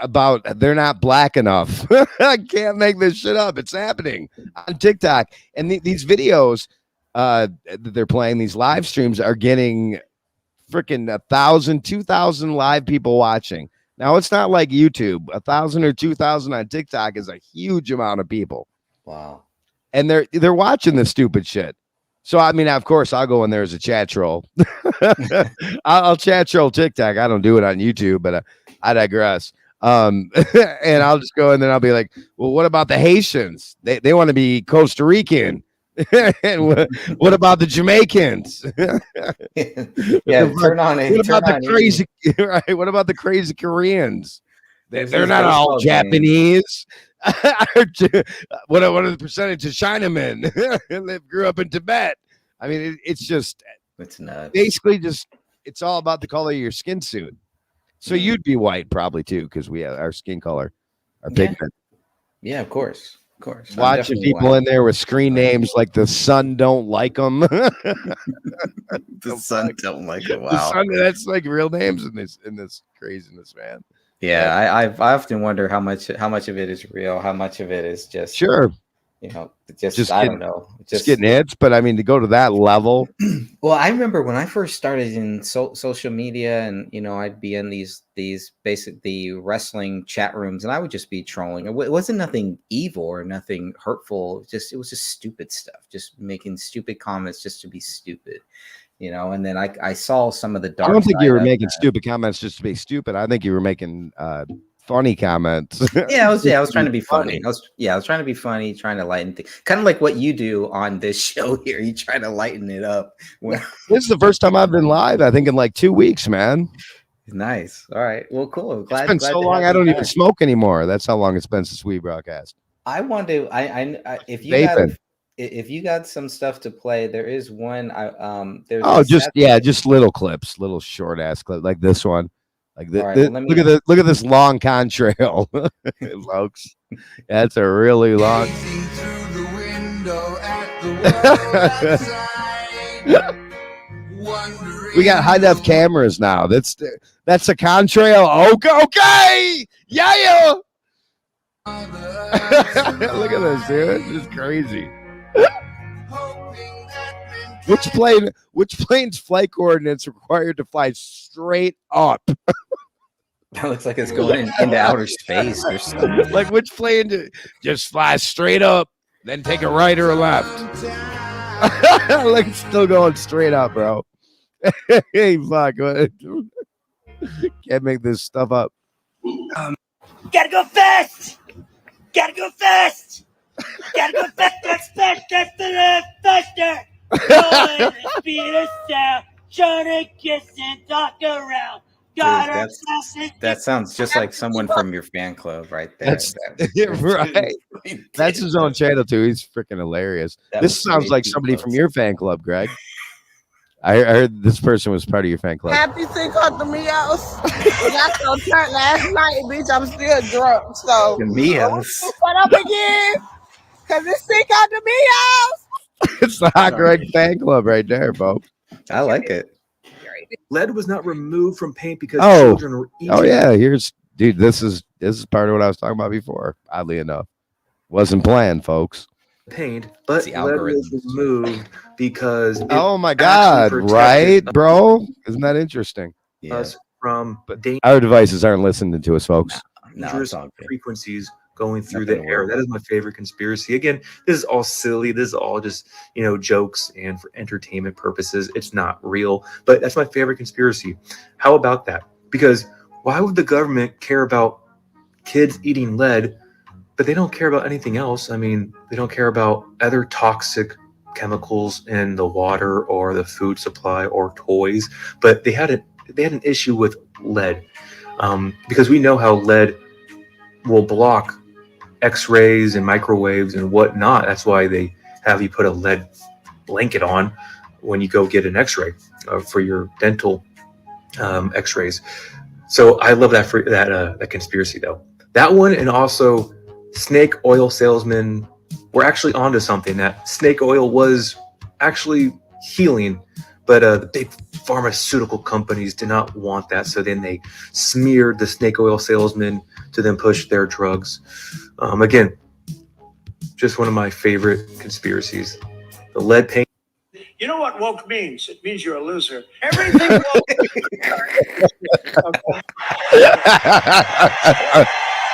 about they're not black enough. I can't make this shit up. It's happening on TikTok, and these videos that they're playing, these live streams are getting freaking 1,000, 2,000 live people watching. Now it's not like YouTube. 1,000 or 2,000 on TikTok is a huge amount of people. Wow. And they're watching this stupid shit. So I mean, of course, I'll go in there as a chat troll. I'll chat troll TikTok. I don't do it on YouTube, but I digress. And I'll just go in there and I'll be like, well, what about the Haitians? They want to be Costa Rican. And what about the Jamaicans? Yeah, turn on it. What about the crazy? Right? What about the crazy Koreans? They're not all Japanese. What are the percentage of Chinamen that grew up in Tibet? I mean, it's just it's nuts. Basically, just it's all about the color of your skin suit. So you'd be white probably too, because we have our skin color, our pigment. Yeah, of course. Of course. I'm Watching definitely people white. in there with screen names like the Sun don't like them. The Sun don't like it. Wow. That's like real names in this craziness, man. Yeah, I often wonder how much of it is real, how much of it is just Sure. You know, just I don't know, just getting hits. But I mean, to go to that level. Well, I remember when I first started in social media, and you know, I'd be in these the wrestling chat rooms, and I would just be trolling. It wasn't nothing evil or nothing hurtful. It was just stupid stuff, just making stupid comments just to be stupid, you know. And then I saw some of the dark. I don't think you were side of making that. stupid comments just to be stupid. I think you were making funny comments. I was trying to be funny. I was trying to be funny, trying to lighten things, kind of like what you do on this show here. You try to lighten it up. This is the first time I've been live, I think, in like 2 weeks, man. Nice. All right. Well, cool. It's been so long I don't even smoke anymore. That's how long it's been since we broadcast. I want to. I if you Vaping. if you got some stuff to play, there is one. Oh, just little clips, little short ass clip like this one. Like All right, well, let me- look at this long contrail, folks. That's a really long. We got high def cameras now. That's a contrail. Okay, yeah. Look at this, dude. This is crazy. Which plane's flight coordinates required to fly straight up? That looks like it's going into outer space or something. Like which plane just fly straight up, then take a right or a left? Like it's still going straight up, bro. Hey, fuck. Can't make this stuff up. Gotta go fast! Gotta go fast! Gotta go fast! That's fast! That's faster! Going the speed of sound, trying to kiss and talk around. That sounds just like someone from your fan club right there. That's right. That's his own channel too. He's freaking hilarious. This sounds like somebody from your fan club, Greg. I heard this person was part of your fan club. Happy Cinco de Meals. We got so turned last night, bitch. I'm still drunk. So The Meals. What up again? Cause it's Cinco de Meals. It's the Hot Greg fan club right there, bro. I like it. Lead was not removed from paint because Oh, children were eating. oh yeah. Dude. This is part of what I was talking about before. Oddly enough, wasn't planned, folks. paint, but the lead was algorithms. removed because it Oh my actually God! protected Right, bro? Isn't that interesting? us from Our devices aren't listening to us, folks. dangerous frequencies going through Nothing the air. will. That is my favorite conspiracy. Again, this is all silly. This is all just, jokes and for entertainment purposes. It's not real, but that's my favorite conspiracy. How about that? Because why would the government care about kids eating lead, but they don't care about anything else? I mean, they don't care about other toxic chemicals in the water or the food supply or toys, but they had an issue with lead, because we know how lead will block X-rays and microwaves and whatnot. That's why they have you put a lead blanket on when you go get an X-ray for your dental X-rays. So I love that conspiracy though. That one, and also snake oil salesman we're actually onto something, that snake oil was actually healing, but the big pharmaceutical companies did not want that, so then they smeared the snake oil salesmen to then push their drugs. Again, just one of my favorite conspiracies. The lead paint. You know what woke means? It means you're a loser. Everything woke.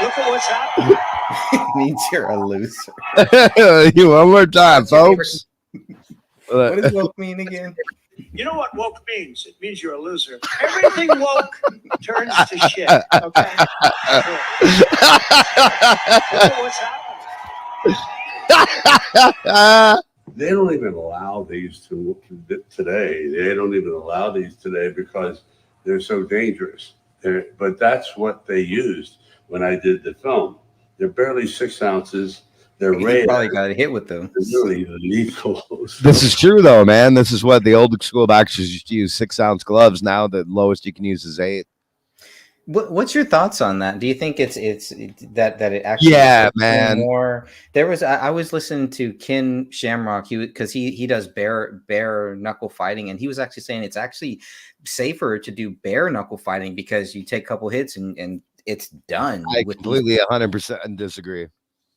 Look at what's happening. It means you're a loser. You one more time, folks. What does woke mean again? You know what woke means? It means you're a loser. Everything woke turns to shit. Okay. Look at what's happening. They don't even allow these today. They don't even allow these today because they're so dangerous. But that's what they used when I did the film. They're barely 6 ounces. They're You rare. probably got hit with them. They're really lethal. This is true though, man. This is what the old school boxers used to use, 6 ounce gloves. Now the lowest you can use is 8. What's your thoughts on that? Do you think it's that it actually Yeah, works man. more? There was I was listening to Ken Shamrock, because he does bare knuckle fighting, and he was actually saying it's actually safer to do bare knuckle fighting because you take a couple hits and it's done. I with completely 100% disagree.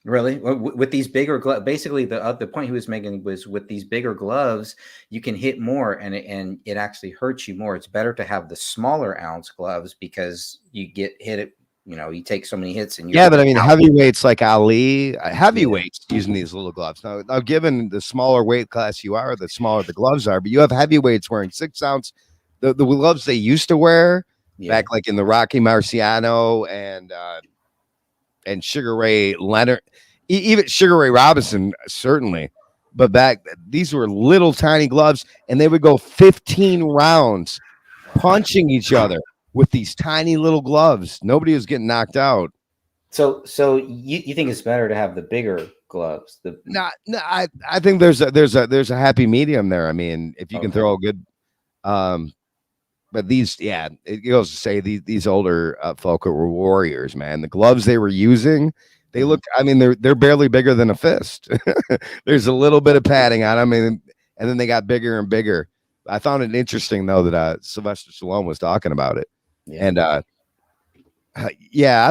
Really, with these bigger gloves, basically the point he was making was with these bigger gloves, you can hit more, and it actually hurts you more. It's better to have the smaller ounce gloves because you get hit it. You take so many hits, and Yeah, but I mean, heavyweights like Ali, heavyweights using these little gloves. Now, given the smaller weight class you are, the smaller the gloves are. But you have heavyweights wearing 6 ounce. The gloves they used to wear back, like in the Rocky Marciano and Sugar Ray Leonard, even Sugar Ray Robinson, certainly. But these were little tiny gloves, and they would go 15 rounds punching each other with these tiny little gloves. Nobody was getting knocked out. So you think it's better to have the bigger gloves? No, I think there's a happy medium there. I mean, if you can throw a good, but these, it goes to say these older folk were warriors, man. The gloves they were using, they look. I mean, they're barely bigger than a fist. There's a little bit of padding on them, and then they got bigger and bigger. I found it interesting though that Sylvester Stallone was talking about it, and I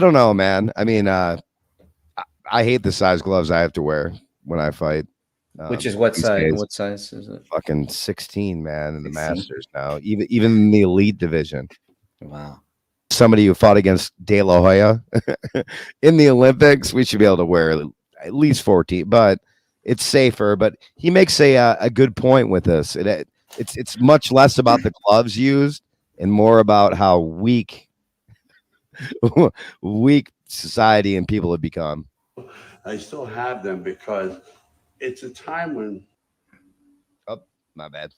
don't know, man. I mean, I hate the size gloves I have to wear when I fight. Which is what these size? days. What size is it? Fucking 16, man, in the 16? Masters now, even in the elite division. Wow. Somebody who fought against De La Hoya in the Olympics, we should be able to wear at least 14, but it's safer. But he makes a good point with this. It's much less about the gloves used and more about how weak society and people have become. I still have them because it's a time when My bad.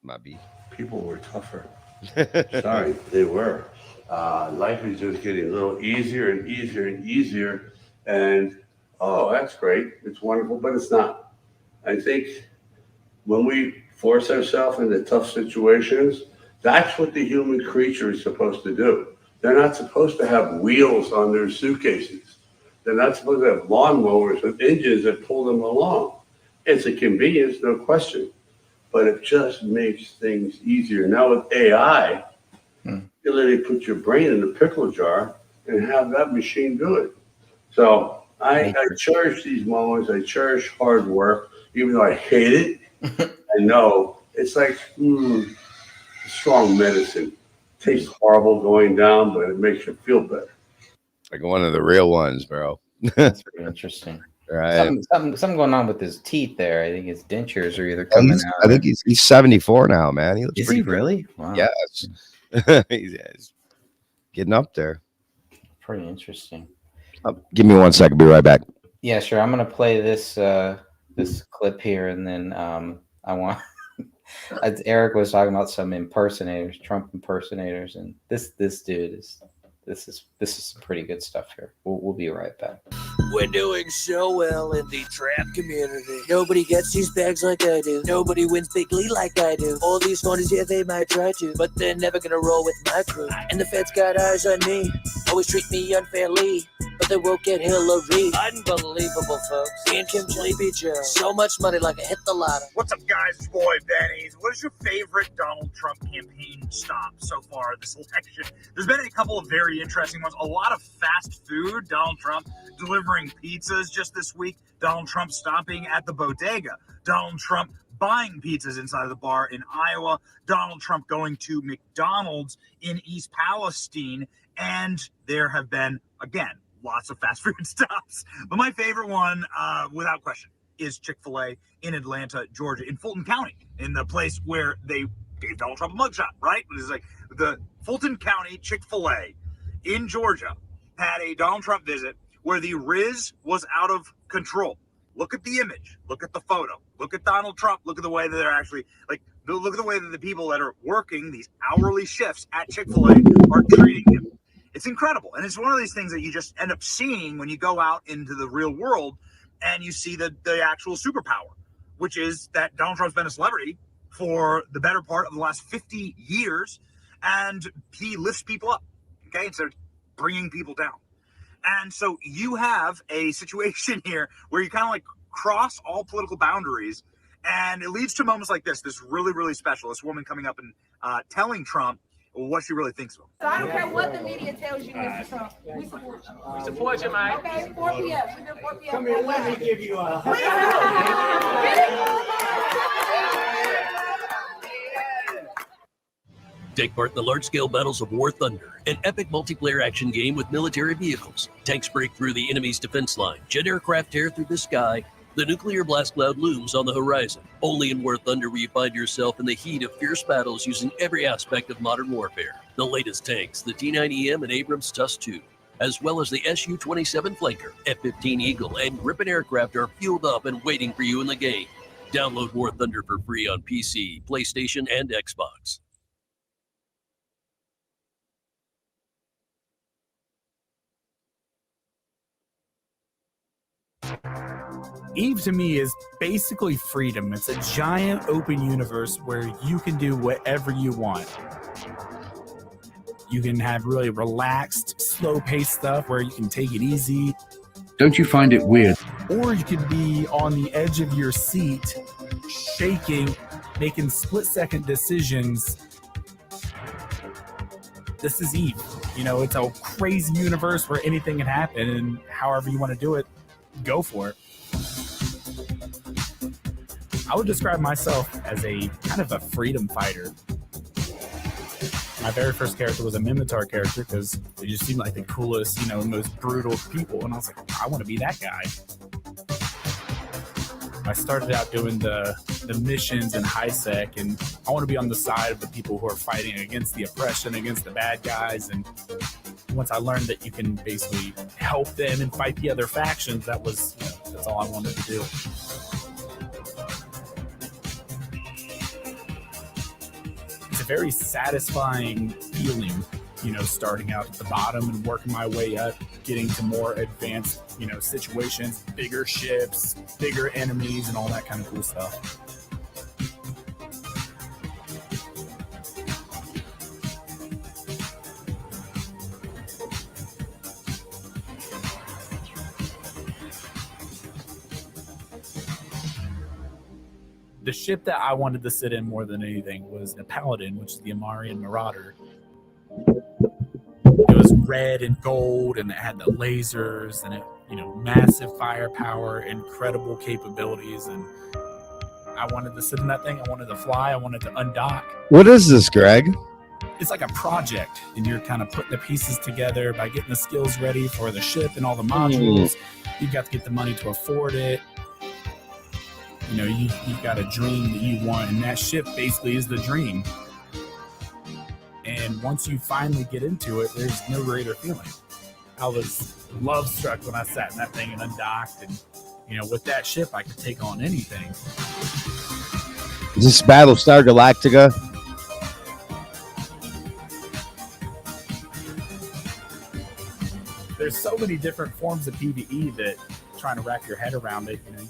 My B. people were tougher. Sorry, they were. Life is just getting a little easier and easier and easier. And, oh, that's great. It's wonderful, but it's not. I think when we force ourselves into tough situations, that's what the human creature is supposed to do. They're not supposed to have wheels on their suitcases. They're not supposed to have lawnmowers with engines that pull them along. It's a convenience, no question, but it just makes things easier. Now with AI, you literally put your brain in a pickle jar and have that machine do it. So I cherish these moments. I cherish hard work, even though I hate it. I know it's like strong medicine. Tastes horrible going down, but it makes you feel better. Like one of the real ones, bro. That's pretty interesting. Right. Something going on with his teeth there. I think his dentures are either coming out. I think he's 74 now, man. He looks Is pretty he good. really? Wow. Yes. he's getting up there. Pretty interesting. Give me 1 second. Be right back. Yeah, sure. I'm gonna play this this clip here, and then I want. Eric was talking about some impersonators, Trump impersonators, and this dude is this is some pretty good stuff here. We'll be right back. We're doing so well in the trap community. Nobody gets these bags like I do. Nobody wins bigly like I do. All these phonies, yeah, they might try to, but they're never gonna roll with my crew. And the feds got eyes on me, always treat me unfairly. but they won't get Hillary. Unbelievable, folks. Me and Kim Sleepy Joe. So much money like I hit the lotto. What's up, guys? It's boy Benny's. What is your favorite Donald Trump campaign stop so far this election? There's been a couple of very interesting ones. A lot of fast food. Donald Trump delivering pizzas just this week. Donald Trump stopping at the bodega. Donald Trump buying pizzas inside of the bar in Iowa. Donald Trump going to McDonald's in East Palestine. And there have been, again, lots of fast food stops. But my favorite one, without question, is Chick-fil-A in Atlanta, Georgia, in Fulton County, in the place where they gave Donald Trump a mugshot, right? It's like the Fulton County Chick-fil-A in Georgia had a Donald Trump visit where the Riz was out of control. Look at the image. Look at the photo. Look at Donald Trump. Look at the way that they're actually, like, look at the way that the people that are working these hourly shifts at Chick-fil-A are treating him. It's incredible. And it's one of these things that you just end up seeing when you go out into the real world and you see the actual superpower, which is that Donald Trump's been a celebrity for the better part of the last 50 years, and he lifts people up, okay, instead of bringing people down. And so you have a situation here where you kind of like cross all political boundaries, and it leads to moments like this really, really special. This woman coming up and telling Trump what she really thinks of him. So I don't care what the media tells you, Mr. Trump. We support you. We support you, Mike. Okay, 4 p.m. We've been 4 p.m. Come here, let me give you a Take part in the large-scale battles of War Thunder, an epic multiplayer action game with military vehicles. Tanks break through the enemy's defense line, jet aircraft tear through the sky, the nuclear blast cloud looms on the horizon. Only in War Thunder will you find yourself in the heat of fierce battles using every aspect of modern warfare. The latest tanks, the T-90M and Abrams TUS-2, as well as the Su-27 Flanker, F-15 Eagle, and Gripen aircraft are fueled up and waiting for you in the game. Download War Thunder for free on PC, PlayStation, and Xbox. EVE to me is basically freedom. It's a giant open universe where you can do whatever you want. You can have really relaxed, slow-paced stuff where you can take it easy. Don't you find it weird? Or you could be on the edge of your seat, shaking, making split-second decisions. This is EVE. You know, it's a crazy universe where anything can happen, and however you want to do it, go for it. I would describe myself as a kind of a freedom fighter. My very first character was a Minotaur character because they just seemed like the coolest, you know, most brutal people. And I was like, I want to be that guy. I started out doing the missions in HiSec, and I want to be on the side of the people who are fighting against the oppression, against the bad guys. And once I learned that you can basically help them and fight the other factions, that was, you know, that's all I wanted to do. It's a very satisfying feeling, you know, starting out at the bottom and working my way up, getting to more advanced, you know, situations, bigger ships, bigger enemies, and all that kind of cool stuff. The ship that I wanted to sit in more than anything was the Paladin, which is the Amarian Marauder. It was red and gold, and it had the lasers, and it, you know, massive firepower, incredible capabilities, and I wanted to sit in that thing. I wanted to fly. I wanted to undock. What is this, Greg? It's like a project, and you're kind of putting the pieces together by getting the skills ready for the ship and all the modules. You've got to get the money to afford it. You know, you've got a dream that you want, and that ship basically is the dream. And once you finally get into it, there's no greater feeling. I was love struck when I sat in that thing and undocked, and, you know, with that ship, I could take on anything. Is this Battlestar Galactica? There's so many different forms of PvE that trying to wrap your head around it, you know,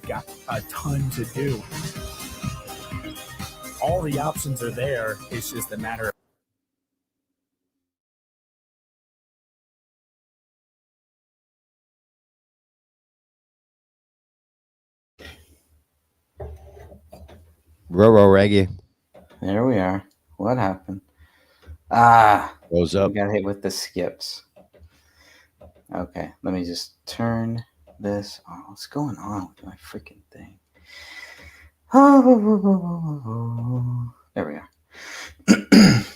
got a ton to do. All the options are there. It's just a matter of Roro Reggae. There we are. What happened? Goes up. We got hit with the skips. Okay, let me just turn this on. What's going on with my freaking thing? Oh, there we are.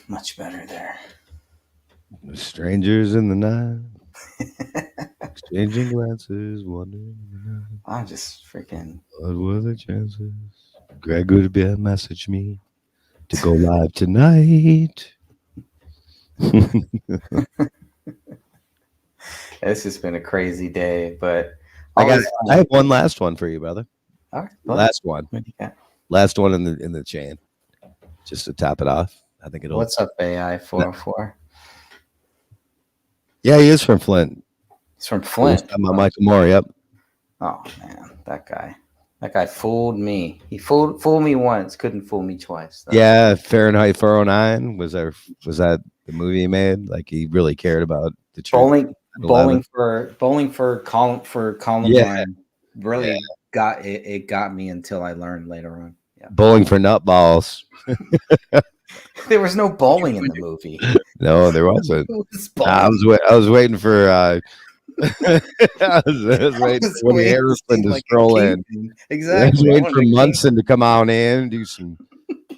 Much better there. Strangers in the night. Exchanging glances, wondering. I'm just freaking. What were the chances? Greg would be message me to go live tonight. This has been a crazy day, but I have one last one for you, brother. All right, last one. What do you got? Last one in the chain. Just to top it off. I think it'll. What's up, AI 404? Yeah, he is from Flint. He's from Flint. Michael Moore. Yep. Oh man, that guy fooled me. He fooled me once, couldn't fool me twice. Yeah, Fahrenheit 409 was that the movie he made? Like he really cared about the truth. Bowling for Columbine. Yeah. Really got it. Got me until I learned later on. Yeah. Bowling for nutballs. There was no bowling in the movie. No, there wasn't. It was I was waiting for I was waiting for Woody Harrelson to stroll in. Exactly. I was waiting for Munson to come on in,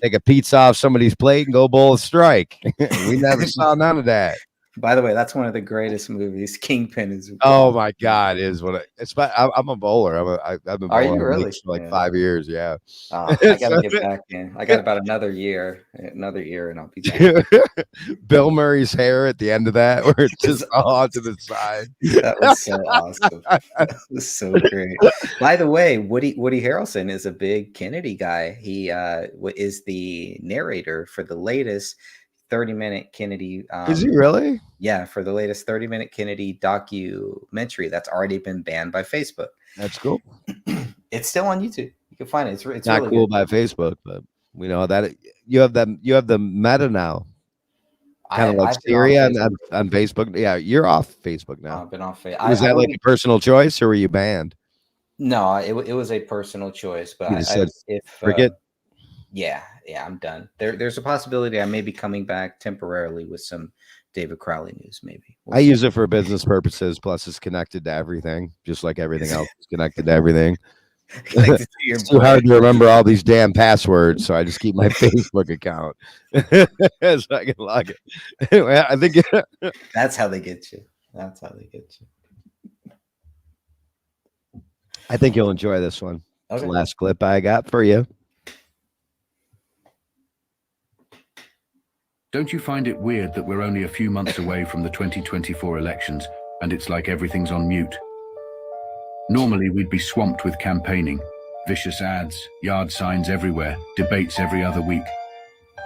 take a pizza off somebody's plate and go bowl a strike. We never saw none of that. By the way, that's one of the greatest movies. Kingpin is. Oh my God, is what I'm a bowler. I've been Are you bowling really? for like 5 years. Yeah. I gotta get back in. I got about another year, and I'll be back. Bill Murray's hair at the end of that, where it's just all to the side. That was so awesome. That was so great. By the way, Woody Harrelson is a big Kennedy guy. He is the narrator for the latest 30-minute Kennedy. Is he really? Yeah, for the latest 30-minute Kennedy documentary that's already been banned by Facebook. That's cool. It's still on YouTube. You can find it. It's not really cool good. by Facebook, but we know that you have the meta now. Kind of like I've been Syria off on Facebook. Yeah, you're off Facebook now. I've been off Was that like a personal choice, or were you banned? No, it was a personal choice, but You just said, if forget. yeah, I'm done. There's a possibility I may be coming back temporarily with some David Crowley news, maybe. I use it for business purposes. Plus, it's connected to everything, just like everything else is connected to everything. Connected to your It's too hard to remember all these damn passwords, so I just keep my Facebook account so I can log it. Anyway, I think That's how they get you. That's how they get you. I think you'll enjoy this one. It's the Okay. last clip I got for you. Don't you find it weird that we're only a few months away from the 2024 elections and it's like everything's on mute? Normally, we'd be swamped with campaigning, vicious ads, yard signs everywhere, debates every other week.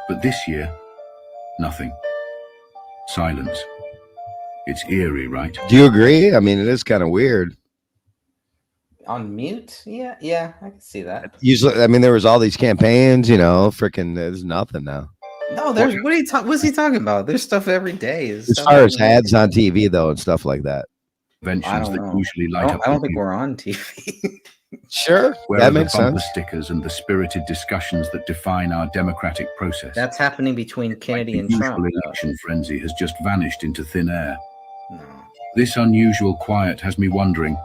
But this year, nothing. Silence. It's eerie, right? Do you agree? I mean, it is kind of weird. On mute? Yeah, I can see that. Usually, I mean, there was all these campaigns, freaking, there's nothing now. No, what's he talking about? There's stuff every day. As far as ads on TV, though, and stuff like that. I don't know. I don't think we're on TV. Sure, Where that are the makes bumper sense. stickers and the spirited discussions that define our democratic process? That's happening between Kennedy The and usual Trump. election frenzy has just vanished into thin air. This unusual quiet has me wondering,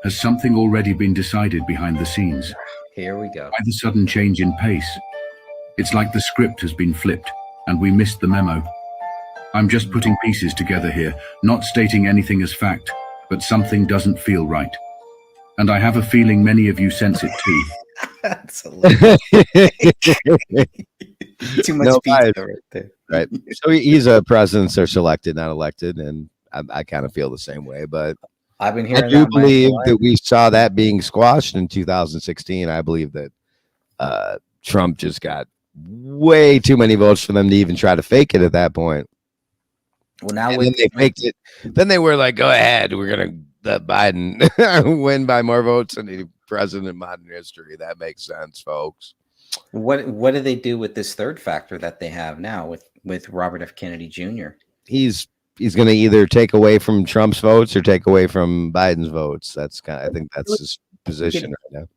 has something already been decided behind the scenes? Here we go. Why the sudden change in pace? It's like the script has been flipped and we missed the memo. I'm just putting pieces together here, not stating anything as fact, but something doesn't feel right. And I have a feeling many of you sense it too. That's hilarious. Too much No, pizza I- right there. Right. So he's a president, they're selected, not elected. And I kind of feel the same way. But I've been I hearing do that my believe whole that life. we saw that being squashed in 2016. I believe that Trump just got way too many votes for them to even try to fake it at that point. Well, now And with then they faked it. Then they were like, go ahead. We're going to let Biden win by more votes than any president in modern history. That makes sense, folks. What do they do with this third factor that they have now with Robert F. Kennedy Jr.? He's going to either take away from Trump's votes or take away from Biden's votes. I think that's his position right now.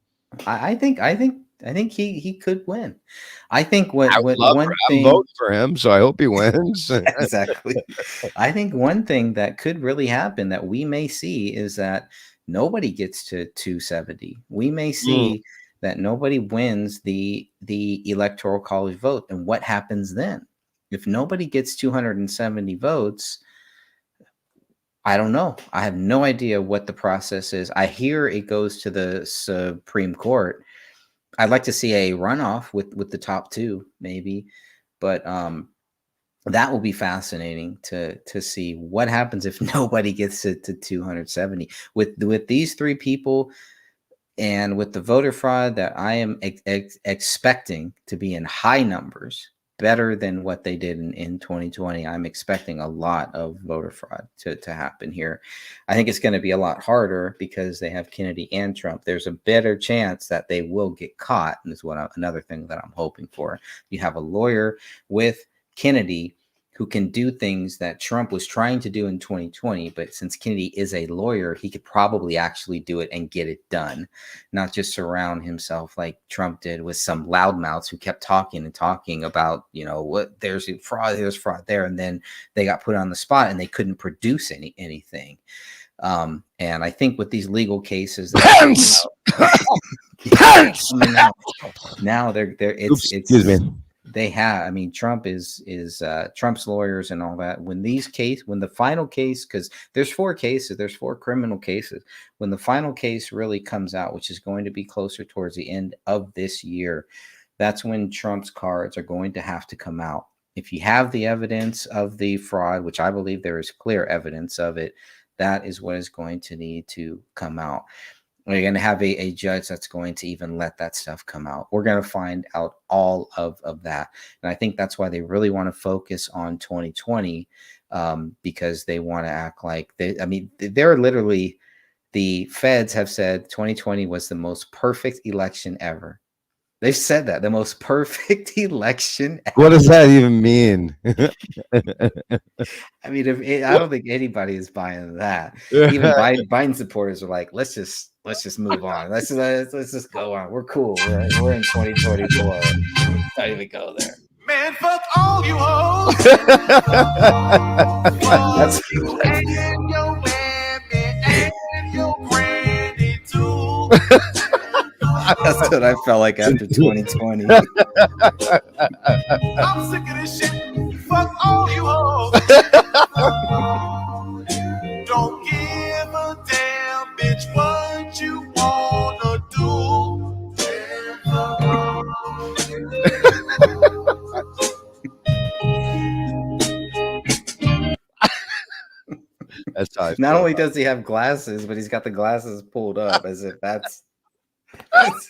I think I think he could win. I think what I would what love one I'm thing voting for him, so I hope he wins. exactly. I think one thing that could really happen that we may see is that nobody gets to 270. We may see that nobody wins the electoral college vote, and what happens then? If nobody gets 270 votes, I don't know. I have no idea what the process is. I hear it goes to the Supreme Court. I'd like to see a runoff with the top two, maybe, but that will be fascinating to see what happens if nobody gets to 270 with these three people, and with the voter fraud that I am expecting to be in high numbers, better than what they did in 2020. I'm expecting a lot of voter fraud to happen here. I think it's going to be a lot harder because they have Kennedy and Trump. There's a better chance that they will get caught, and is another thing that I'm hoping for. You have a lawyer with Kennedy who can do things that Trump was trying to do in 2020, but since Kennedy is a lawyer, he could probably actually do it and get it done, not just surround himself like Trump did with some loudmouths who kept talking and talking about, what there's fraud there, and then they got put on the spot and they couldn't produce anything. And I think with these legal cases, now they're Excuse me. They have, Trump is Trump's lawyers and all that. When the final case, because there's 4 cases, there's 4 criminal cases. When the final case really comes out, which is going to be closer towards the end of this year, that's when Trump's cards are going to have to come out. If you have the evidence of the fraud, which I believe there is clear evidence of it, that is what is going to need to come out. We're going to have a judge that's going to even let that stuff come out. We're going to find out all of that. And I think that's why they really want to focus on 2020, because they want to act like they're literally, the feds have said 2020 was the most perfect election ever. They've said that, the most perfect election ever. What does that even mean? I don't think anybody is buying that. Even Biden supporters are like, let's just move on. Let's just go on. We're cool. We're in 2024. Don't even go there. Man, fuck all you hoes. That's and your mammy and your granny too. That's what I felt like after 2020. I'm sick of this shit. Fuck all you hoes. Don't give a damn, bitch, what you wanna do. That's how I Not feel only about does he have glasses, but he's got the glasses pulled up as if as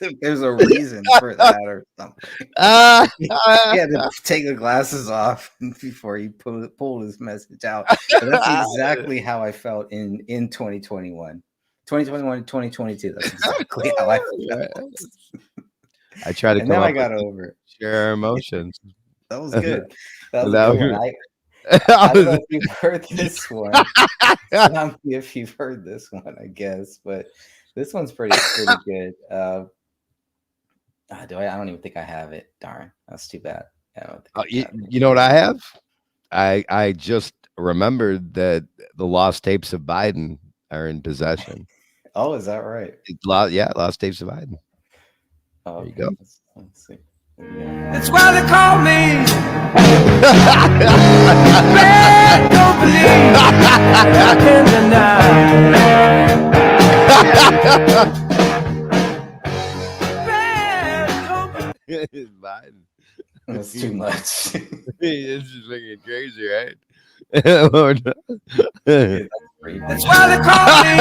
if there's a reason for that or something. He had to take the glasses off before he pulled his message out. But that's exactly how I felt in 2021. 2021 to 2022. That's exactly how I felt. I try to And come then I up got with over it. share emotions. That was good. That was That a good was- one. I don't know if you've heard this one. I don't know if you've heard this one, I guess, but this one's pretty good. I don't even think I have it. Darn, that's too bad. I don't think I You, have it. you know what I have? I just remembered that the lost tapes of Biden are in possession. Oh, is that right? Lost tapes of Biden. Oh, There you go. Let's see. That's why they call me bad company. I can't deny. It's Biden. That's too much. This is freaking crazy, right? That's why they call me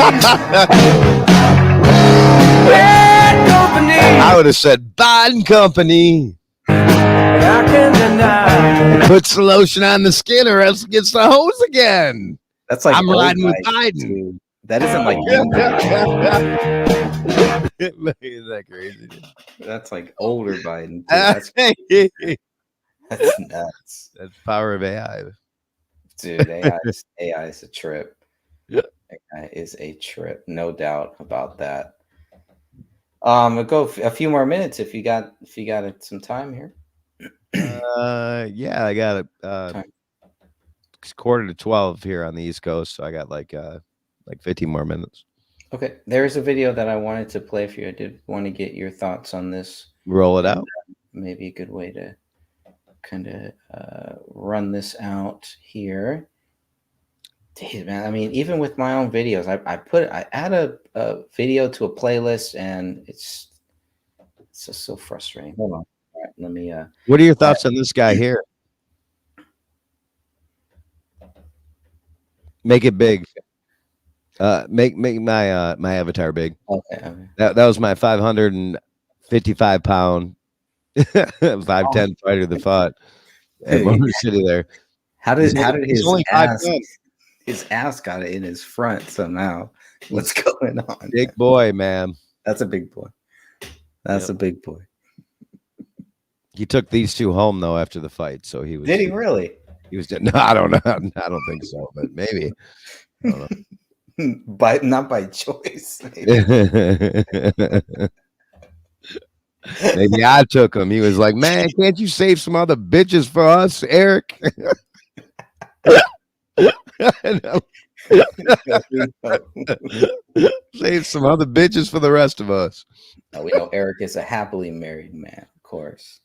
bad company. I would have said Biden Company. I can't deny. Puts the lotion on the skin or else it gets the hose again. That's like I'm old riding with Biden, Biden. too. That isn't like Isn't that crazy? that's like older Biden. Too. That's nuts. That's the power of AI. Dude, AI is a trip. AI is a trip, no doubt about that. We'll go a few more minutes if you got some time here. Yeah, I got it. It's 11:45 here on the East Coast, so I got like 15 more minutes. Okay, there's a video that I wanted to play for you. I did want to get your thoughts on this. Roll it out. Maybe a good way to kind of run this out here. Dude, man, I mean, even with my own videos, I add a video to a playlist, and it's just so frustrating. Hold on, all right, let me. What are your thoughts on this guy here? Make it big. Make my my avatar big. Okay. That was my 555 pound 5'10" fighter that fought at Motor City there. How did He's only 5'10". his ass got it in his front somehow? What's going on? Big boy, man. That's a big boy. That's a big boy. He took these two home though after the fight, so he was. Did he really? He was. No, I don't know. I don't think so, but maybe. I don't know. Not by choice. Maybe I took him. He was like, "Man, can't you save some other bitches for us, Eric?" Save some other bitches for the rest of us. Now, we know Eric is a happily married man, of course.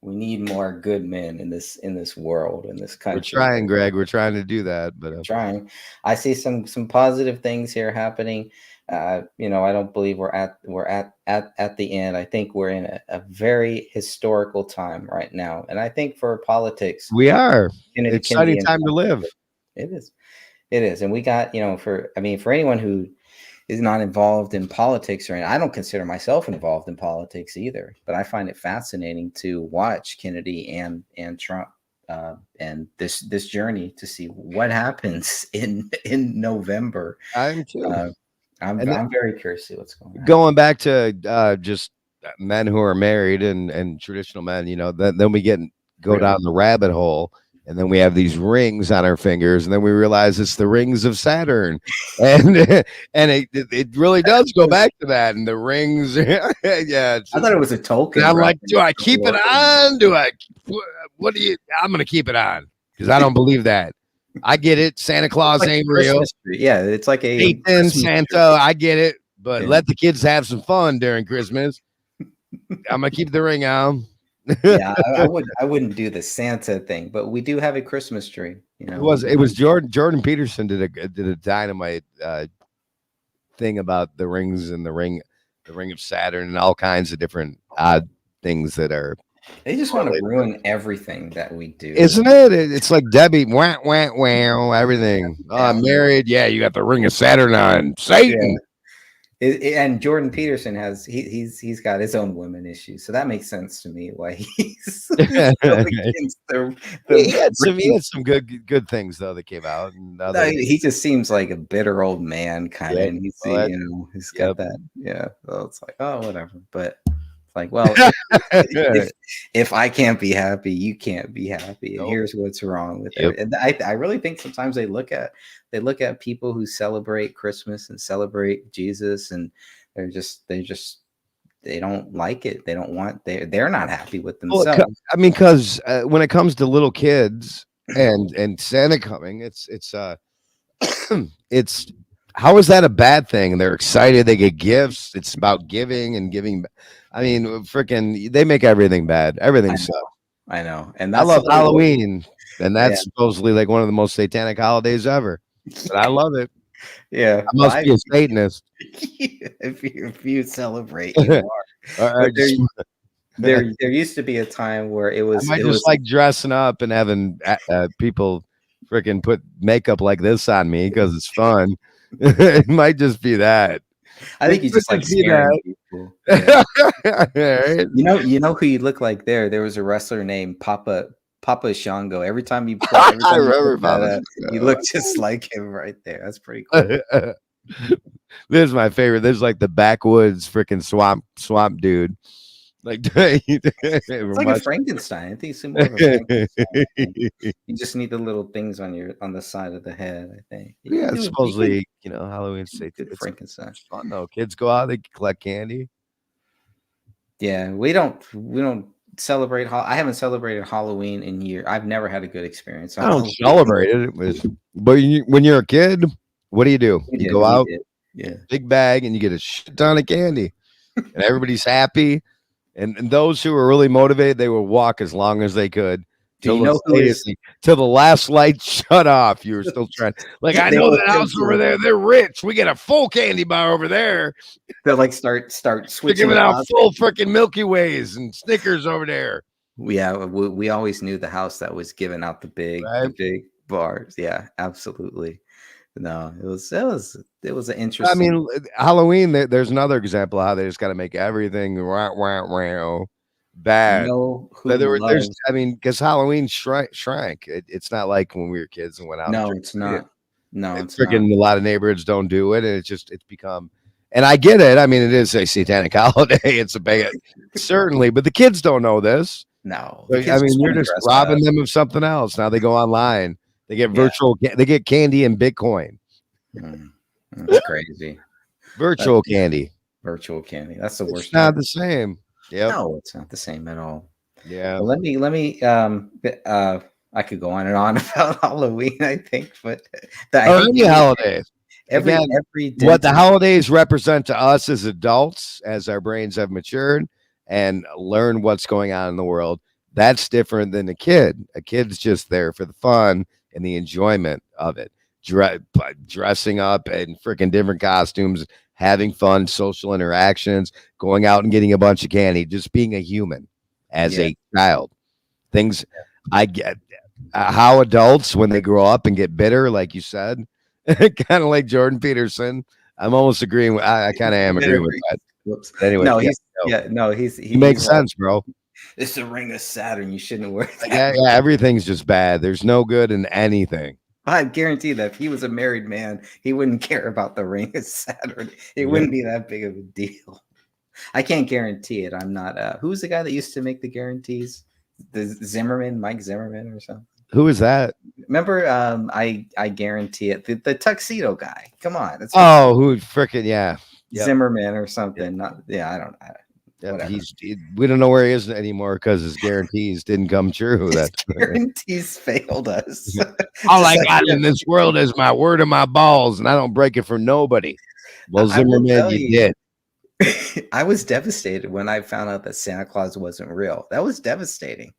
We need more good men in this world, in this country. We're trying, Greg. We're trying to do that, but trying. I see some positive things here happening. I don't believe we're at the end. I think we're in a very historical time right now, and I think for politics, we are. It's exciting time to live. It is, and we got for anyone who is not involved in politics, or I don't consider myself involved in politics either, but I find it fascinating to watch Kennedy and Trump and this journey to see what happens in November. I'm too. I'm very curious to see what's going on. Going back to just men who are married and traditional men, then we go down the rabbit hole. And then we have these rings on our fingers, and then we realize it's the rings of Saturn, and it really does go back to that. And the rings, yeah. I thought it was a token. I'm like, do I keep it on? I'm gonna keep it on because I don't believe that. I get it. Santa Claus ain't real. Yeah, it's like a Satan, Santa. I get it, but let the kids have some fun during Christmas. I'm gonna keep the ring on. Yeah, I wouldn't do the Santa thing, but we do have a Christmas tree. It was Jordan Peterson did a dynamite thing about the rings and the ring of Saturn and all kinds of different odd things that are. They just want to ruin everything that we do, isn't it? It's like Debbie, wah, wah, wah, everything. Oh, I'm married. Yeah, you got the ring of Saturn on. Satan. Yeah. And Jordan Peterson he's got his own women issues, so that makes sense to me why he's against he had some good things though that came out. And he just seems like a bitter old man kind of, and he's got that. Yeah, so it's like, oh, whatever. But it's like, well, if I can't be happy, you can't be happy, and here's what's wrong with it. And I really think sometimes they look at people who celebrate Christmas and celebrate Jesus, and they don't like it. They don't want, they're not happy with themselves. Well, I mean, because when it comes to little kids and Santa coming, it's how is that a bad thing? They're excited. They get gifts. It's about giving and giving. I mean, freaking, they make everything bad. Everything sucks. I know. And I love Halloween, and that's supposedly like one of the most satanic holidays ever. But I love it. Yeah, I must be a Satanist. if you celebrate, you are. There used to be a time where it was. I might just like dressing up and having people freaking put makeup like this on me because it's fun. It might just be that. I think you just like scaring people. Yeah. Right. You know who you look like there? There was a wrestler named Papa Shango. Every time you play, I remember Papa you look just like him right there. That's pretty cool. This is my favorite. There's like the backwoods freaking swamp dude. Like it's like a Frankenstein. I think it's more of a Frankenstein. You just need the little things on the side of the head, I think. Yeah, supposedly, Halloween Satan. Frankenstein. It's fun though. Kids go out, they collect candy. Yeah, we don't celebrate. I haven't celebrated Halloween in years. I've never had a good experience. I don't celebrate it. It was, but when you're a kid, what do? We You did, go we out, did. Yeah. big bag, and you get a shit ton of candy, and everybody's happy. And those who were really motivated, they would walk as long as they could Do you know who is- till the last light shut off. You were still trying. Like, I They know were that house still over there. They're rich. We get a full candy bar over there. They'll like start They're switching giving it out up. full freaking Milky Ways and Snickers over there. Yeah, we always knew the house that was giving out the big bars. Yeah, absolutely. No, it was an interesting. I mean, Halloween. There's another example of how they just got to make everything bad. You know who There's, loves- I mean, because Halloween shrank. It's not like when we were kids and went out. No, and it's not. No, And it's freaking a lot of neighborhoods don't do it, and it's become. And I get it. I mean, it is a satanic holiday. It's a big, certainly, but the kids don't know this. No, So, the kids I mean, just you're wanna just dress robbing up. them of something else. Now they go online. They get Yeah. virtual. They get candy and Bitcoin. That's crazy. Virtual candy. Virtual candy. That's the worst. It's not type. the same. Yeah. No, it's not the same at all. Yeah. Well, let me I could go on and on about Halloween, I think, but Or any holiday. Every Again, every what the dentist- holidays represent to us as adults, as our brains have matured and learn what's going on in the world, that's different than a kid. A kid's just there for the fun and the enjoyment of it. Dressing up in freaking different costumes, having fun, social interactions, going out and getting a bunch of candy, just being a human as Yeah. a child. Things I get how adults, when they grow up and get bitter, like you said, kind of like Jordan Peterson. I'm almost agreeing with, I kind of am agreeing with that. Whoops. Anyway, no, yeah, he's he makes he's like, sense, bro. It's the ring of Saturn. You shouldn't wear that. Yeah, everything's just bad. There's no good in anything. I guarantee that if he was a married man, he wouldn't care about the ring of Saturn. It Yeah. wouldn't be that big of a deal. I can't guarantee it. I'm not. Who's the guy that used to make the guarantees? The Zimmerman, Mike Zimmerman, or something. Who is that? Remember? I guarantee it. The tuxedo guy. Come on. That's Oh, who freaking yeah. Yep. Zimmerman or something. Not. Yeah, I don't. Yeah, whatever. we don't know where he is anymore because his guarantees didn't come true. That Guarantees failed us. all I Just got like- in this world is my word of my balls, and I don't break it for nobody. Well, I will Zimmerman, tell you you. did. I was devastated when I found out that Santa Claus wasn't real. That was devastating.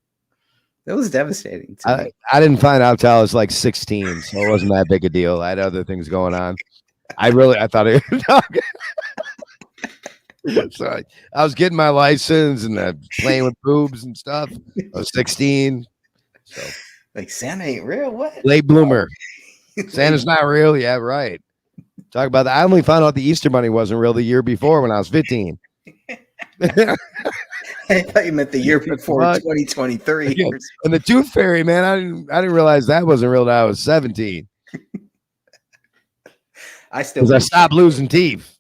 That was devastating to me. I didn't find out till I was like 16, so it wasn't that big a deal. I had other things going on. I thought it. Sorry, I was getting my license and playing with boobs and stuff. I was 16, so Like Santa ain't real. What? late bloomer. Santa's not real. Yeah, right. Talk about that. I only found out the Easter Bunny wasn't real the year before when I was 15. I thought you meant the year before Fuck. 2023. Yeah. And the Tooth Fairy, man, I didn't realize that wasn't real till I was 17. I still. Because I stopped losing teeth.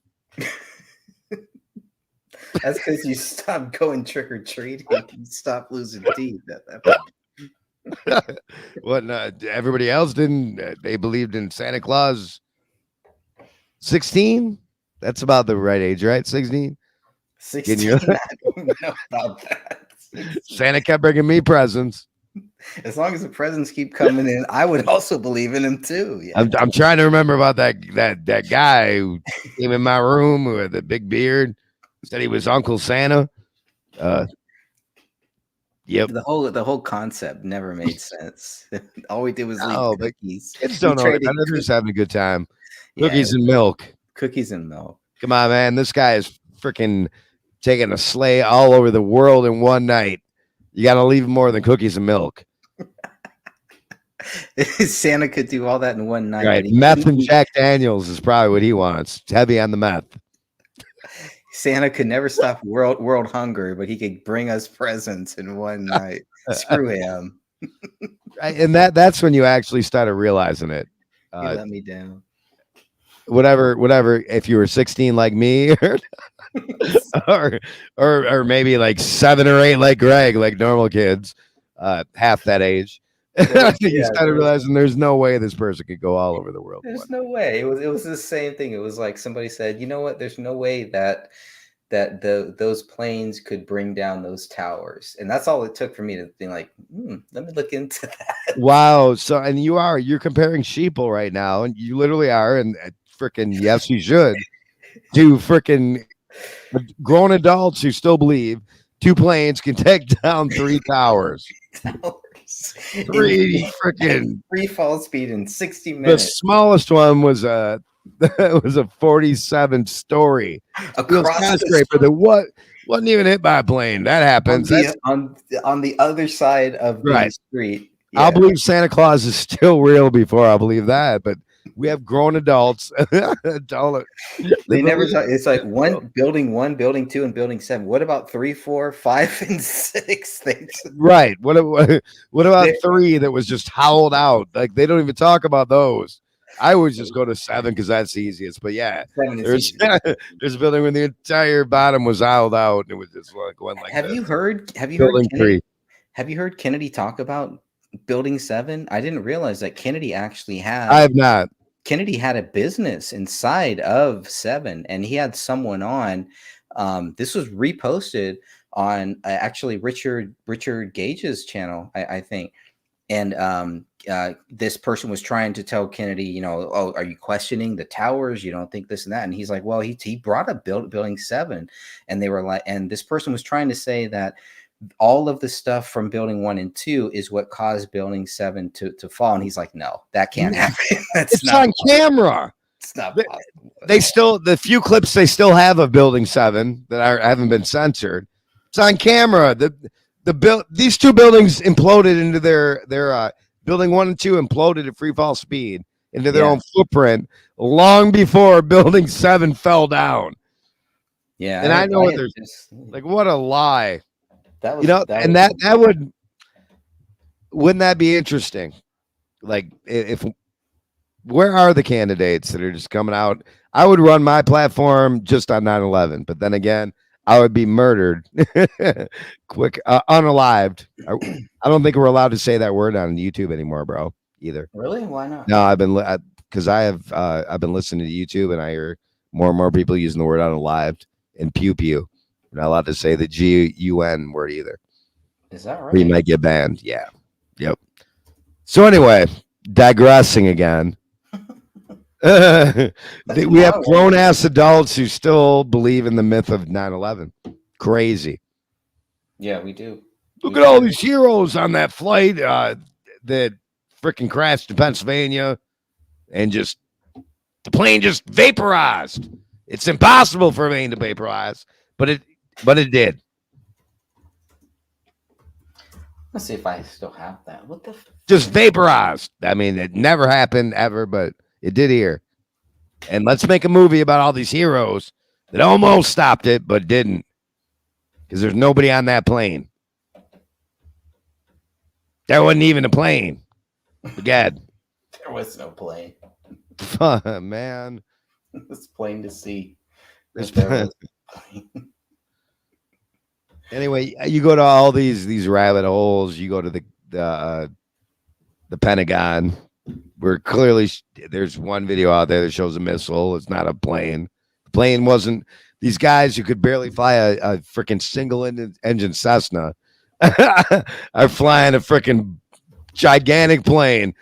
That's because you stopped going trick or treating. You stopped losing teeth. At that point. What? Everybody else didn't. They believed in Santa Claus. 16. That's about the right age, right? 16. 16. You- I don't know about that. Santa kept bringing me presents. As long as the presents keep coming in, I would also believe in him too. Yeah. I'm trying to remember about that guy who came in my room with a big beard. Said he was Uncle Santa. Yep. The whole concept never made sense. All we did was leave No, but cookies. kids don't We know. traded They're just having a good time. Yeah, Cookies and milk. Cookies and milk. Come on, man. This guy is freaking taking a sleigh all over the world in one night. You got to leave more than cookies and milk. Santa could do all that in one night. Right. and he Meth couldn't and eat- Jack Daniels is probably what he wants. It's heavy on the meth. Santa could never stop world hunger, but he could bring us presents in one night. Screw him. Right, and that's when you actually started realizing it. He let me down. Whatever. If you were 16 like me, or maybe like 7 or 8 like Greg, like normal kids, half that age. I think you yeah, started realizing there's no way this person could go all over the world. There's no way. It was the same thing. It was like somebody said, you know what? There's no way that that those planes could bring down those towers, and that's all it took for me to think like, let me look into that. Wow. So, and you're comparing sheeple right now, and you literally are, and freaking yes, you should, to freaking grown adults who still believe 2 planes can take down 3 towers. Three freaking free fall speed in 60 The minutes. smallest one was a 47-story skyscraper that wasn't even hit by a plane. That happens. On the other side of the Right. street. I'll believe Santa Claus is still real before I'll believe that, but we have grown adults. They never talk. It's like building 1, building 2, and building 7. What about 3, 4, 5, and 6 things? Right. What about 3 that was just howled out? Like they don't even talk about those. I would just go to 7 because that's the easiest. But yeah, 7 is there's a building where the entire bottom was howled out, and it was just like going like. Have this. you heard Kennedy, 3? Have you heard Kennedy talk about building 7? I didn't realize that Kennedy actually had. I have not. Kennedy had a business inside of 7, and he had someone on. This was reposted on actually Richard Gage's channel, I think. And this person was trying to tell Kennedy, oh, are you questioning the towers? You don't think this and that? And he's like, well, he brought up building 7, and they were like, and this person was trying to say that all of the stuff from building 1 and 2 is what caused building 7 to fall. And he's like, no, that can't happen. It's not on camera. It's not possible. They still, the few clips they still have of building 7 that haven't been censored, it's on camera. These 2 buildings imploded into their building 1 and 2 imploded at free fall speed into their own footprint long before building 7 fell down. Yeah. And I know there's like, what a lie. That was, wouldn't that be interesting? Like if where are the candidates that are just coming out? I would run my platform just on 9/11, but then again, I would be murdered quick, unalived. I don't think we're allowed to say that word on YouTube anymore, bro. Either. Really? Why not? No, I've been listening to YouTube, and I hear more and more people using the word unalived and pew pew. You're not allowed to say the GUN word either. Is that right? We might get banned. Yeah. Yep. So anyway, digressing again. We have grown ass adults who still believe in the myth of 9/11. Crazy. Yeah, we do. Look at all these heroes on that flight that freaking crashed to Pennsylvania, and just the plane just vaporized. It's impossible for a plane to vaporize, but it did. Let's see if I still have that. What the? Just vaporized. I mean, it never happened ever, but it did here. And let's make a movie about all these heroes that almost stopped it, but didn't. Because there's nobody on that plane. There wasn't even a plane. Forget. There was no plane. Man. It's plain to see. Anyway, you go to all these rabbit holes. You go to the Pentagon, where clearly there's one video out there that shows a missile. It's not a plane. The plane wasn't. These guys who could barely fly a freaking single engine Cessna are flying a freaking gigantic plane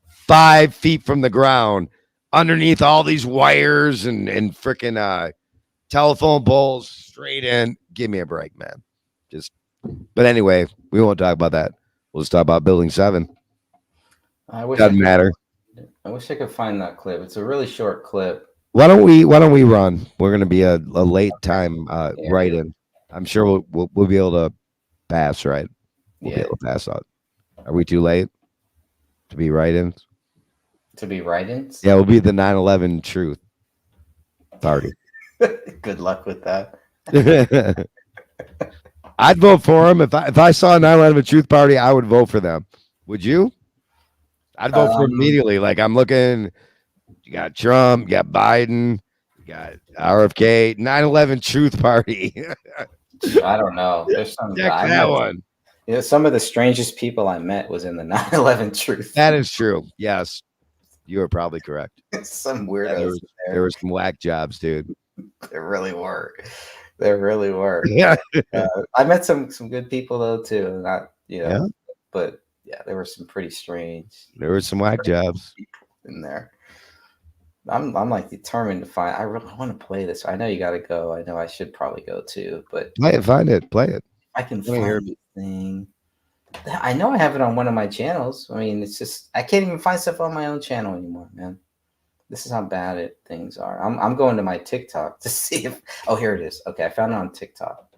5 feet from the ground, underneath all these wires and freaking telephone poles straight in. Give me a break, man. But anyway, we won't talk about that. We'll just talk about building 7. Doesn't matter. I wish I could find that clip. It's a really short clip. Why don't we run? We're gonna be a late time write-in. I'm sure we'll be able to pass, right? We'll be able to pass out. Are we too late to be write-ins? To be write-ins? Yeah, we'll be the 9/11 truth party. Good luck with that. I'd vote for them if I saw a 9/11 truth party. I would vote for them. Would you? I'd vote for them immediately. Like I'm looking. You got Trump, you got Biden, you got RFK, 9/11 truth party. I don't know. There's some Check that one. You know, some of the strangest people I met was in the 9/11 truth. That is true. Yes, you are probably correct. Some weirdos. There were some whack jobs, dude. There really were. There really were. Yeah. I met some good people though too. Not Yeah. but yeah, there were some pretty strange There were some whack jobs in there. I'm like determined to find. I really want to play this. I know you got to go. I know I should probably go too, but Find it, play it. I can Let me hear find the thing. I know I have it on one of my channels. I mean, it's just I can't even find stuff on my own channel anymore, man. This is how bad things are. I'm going to my TikTok to see if. Oh, here it is. Okay, I found it on TikTok.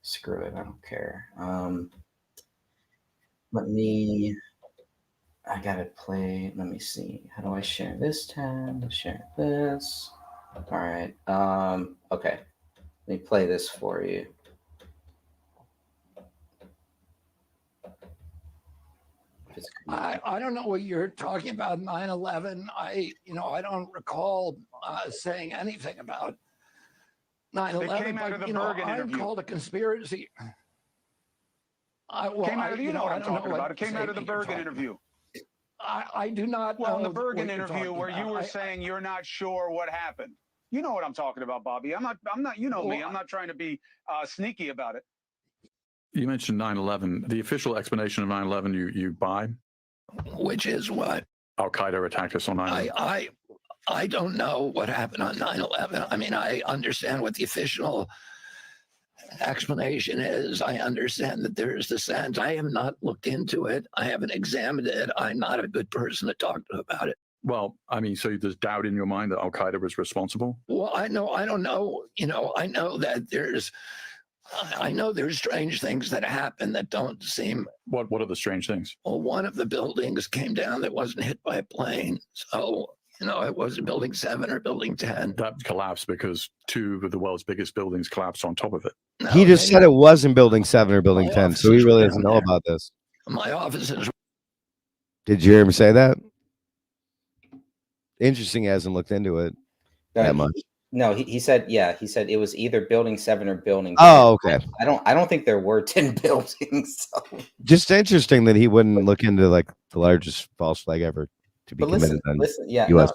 Screw it. I don't care. Let me. I gotta play. Let me see. How do I share this tab? Share this. All right. Okay. Let me play this for you. I don't know what you're talking about 9/11. I don't recall saying anything about 9/11. came out of the but, Bergen I'm interview. called a conspiracy. Came out of, you know what I'm talking about. It what came out of the statement you're Bergen talking interview. I do not Well, know in the what Bergen you're interview talking where you about. were saying you're not sure what happened. You know what I'm talking about, Bobby. I'm not, you know me. I'm not trying to be sneaky about it. You mentioned 9/11. The official explanation of 9/11 you buy? Which is what? Al-Qaeda attacked us on 9/11. I don't know what happened on 9/11. I mean, I understand what the official explanation is. I understand that there is dissent. I have not looked into it. I haven't examined it. I'm not a good person to talk to about it. Well, I mean, so there's doubt in your mind that Al-Qaeda was responsible? Well, I don't know. I know that there's strange things that happen that don't seem. What are the strange things? Well, one of the buildings came down that wasn't hit by a plane. So, it wasn't building 7 or building 10. That collapsed because 2 of the world's biggest buildings collapsed on top of it. He just said it wasn't building 7 or building 10, so he really doesn't know about this. My offices. Did you hear him say that? Interesting, he hasn't looked into it that much. No, he said, yeah, he said it was either building 7 or building 10. Oh, okay. I don't think there were 10 buildings. So. Just interesting that he wouldn't look into like the largest false flag ever to be But committed on yeah, US.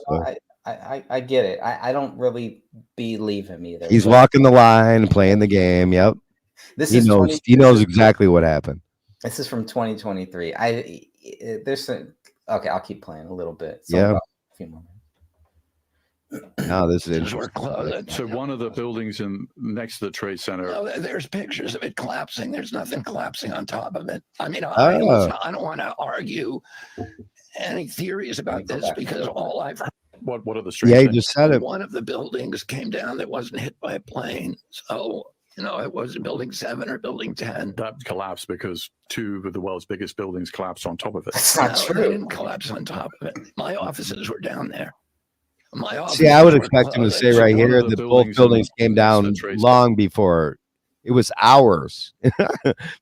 I get it. I don't really believe him either. He's but walking the line, playing the game. Yep. He knows exactly what happened. This is from 2023. Okay, I'll keep playing a little bit. So Yeah. about a few more minutes. No, this is interesting. So one of the buildings next to the Trade Center. No, there's pictures of it collapsing. There's nothing collapsing on top of it. I mean, Oh. I don't want to argue any theories about this because all I've heard. What are the strange Yeah, he things? just said it. One of the buildings came down that wasn't hit by a plane. So, it wasn't building 7 or building 10. That collapsed because 2 of the world's biggest buildings collapsed on top of it. That's not They true. didn't collapse on top of it. My offices were down there. My offices See, I would were expect him to closed. say right one of here the that buildings both buildings in- came next to down the Trade long before. It was hours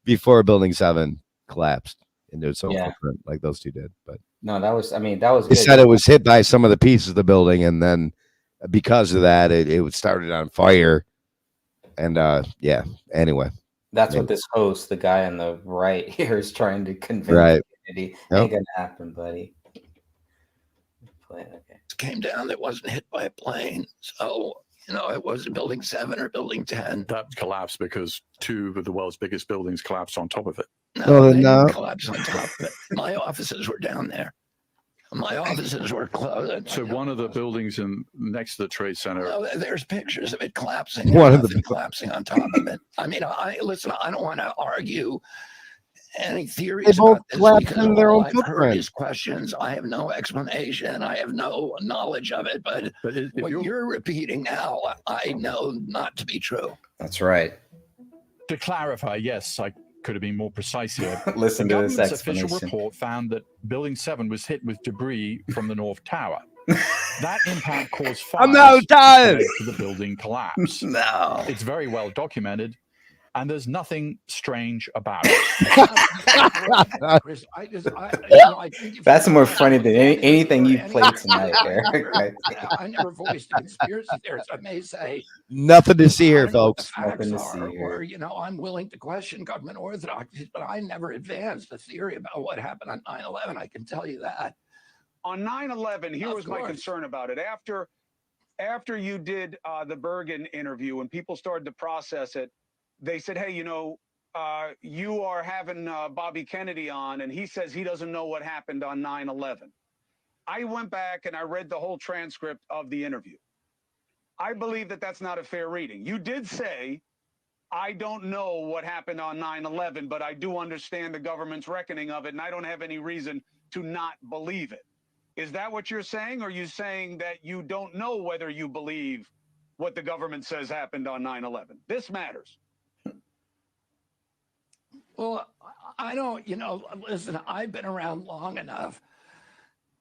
before Building 7 collapsed into its own Yeah. footprint, like those two did. But No, that was they good. said it was hit by some of the pieces of the building, and then because of that, it started on fire. And yeah. Anyway, That's what this host, the guy on the right here, is trying to convince Right. the community. Yep. Ain't gonna happen, buddy. Okay. Came down that wasn't hit by a plane. So, it wasn't building 7 or building 10. That collapsed because 2 of the world's biggest buildings collapsed on top of it. No, they then no. didn't collapse on top of it. My offices were down there. My offices were closed. So one of the buildings next to the Trade Center. No, there's pictures of it collapsing. One of Nothing the- collapsing on top of it. I mean, I don't want to argue any They theories both about this collapsed because in their all own I've heard footprint. is questions. I have no explanation. I have no knowledge of it. But if what you're repeating now, I know not to be true. That's right. To clarify, yes, I could have been more precise here. Listen the to this government's official explanation. report found that Building 7 was hit with debris from the North Tower. That impact caused fires I'm now which tired. led to the building collapse. No. It's very well documented, and there's nothing strange about it. Chris, I think if That's you- more funny than anything you played tonight, Eric. Right? I never voiced a conspiracy theories. I may say Nothing to see here, folks. facts Nothing to see are, here. or I'm willing to question government orthodoxies, but I never advanced a theory about what happened on 9/11. I can tell you that. On 9/11, here Of was my course. concern about it. After after you did the Bergen interview, when people started to process it, they said, hey, you know, you are having Bobby Kennedy on, and he says he doesn't know what happened on 9/11. I went back and I read the whole transcript of the interview. I believe that that's not a fair reading. You did say, I don't know what happened on 9/11, but I do understand the government's reckoning of it, and I don't have any reason to not believe it. Is that what you're saying? Or are you saying that you don't know whether you believe what the government says happened on 9/11? This matters. Well, I don't, listen, I've been around long enough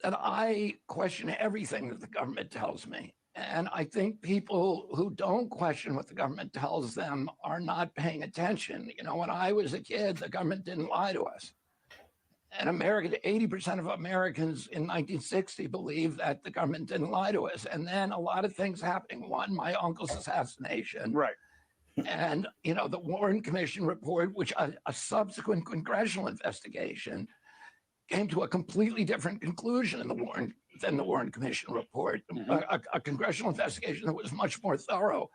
that I question everything that the government tells me. And I think people who don't question what the government tells them are not paying attention. When I was a kid, the government didn't lie to us. And 80% of Americans in 1960 believed that the government didn't lie to us. And then a lot of things happening. One, my uncle's assassination. Right. And, the Warren Commission report, which a subsequent congressional investigation came to a completely different conclusion than the Warren Commission report, a congressional investigation that was much more thorough.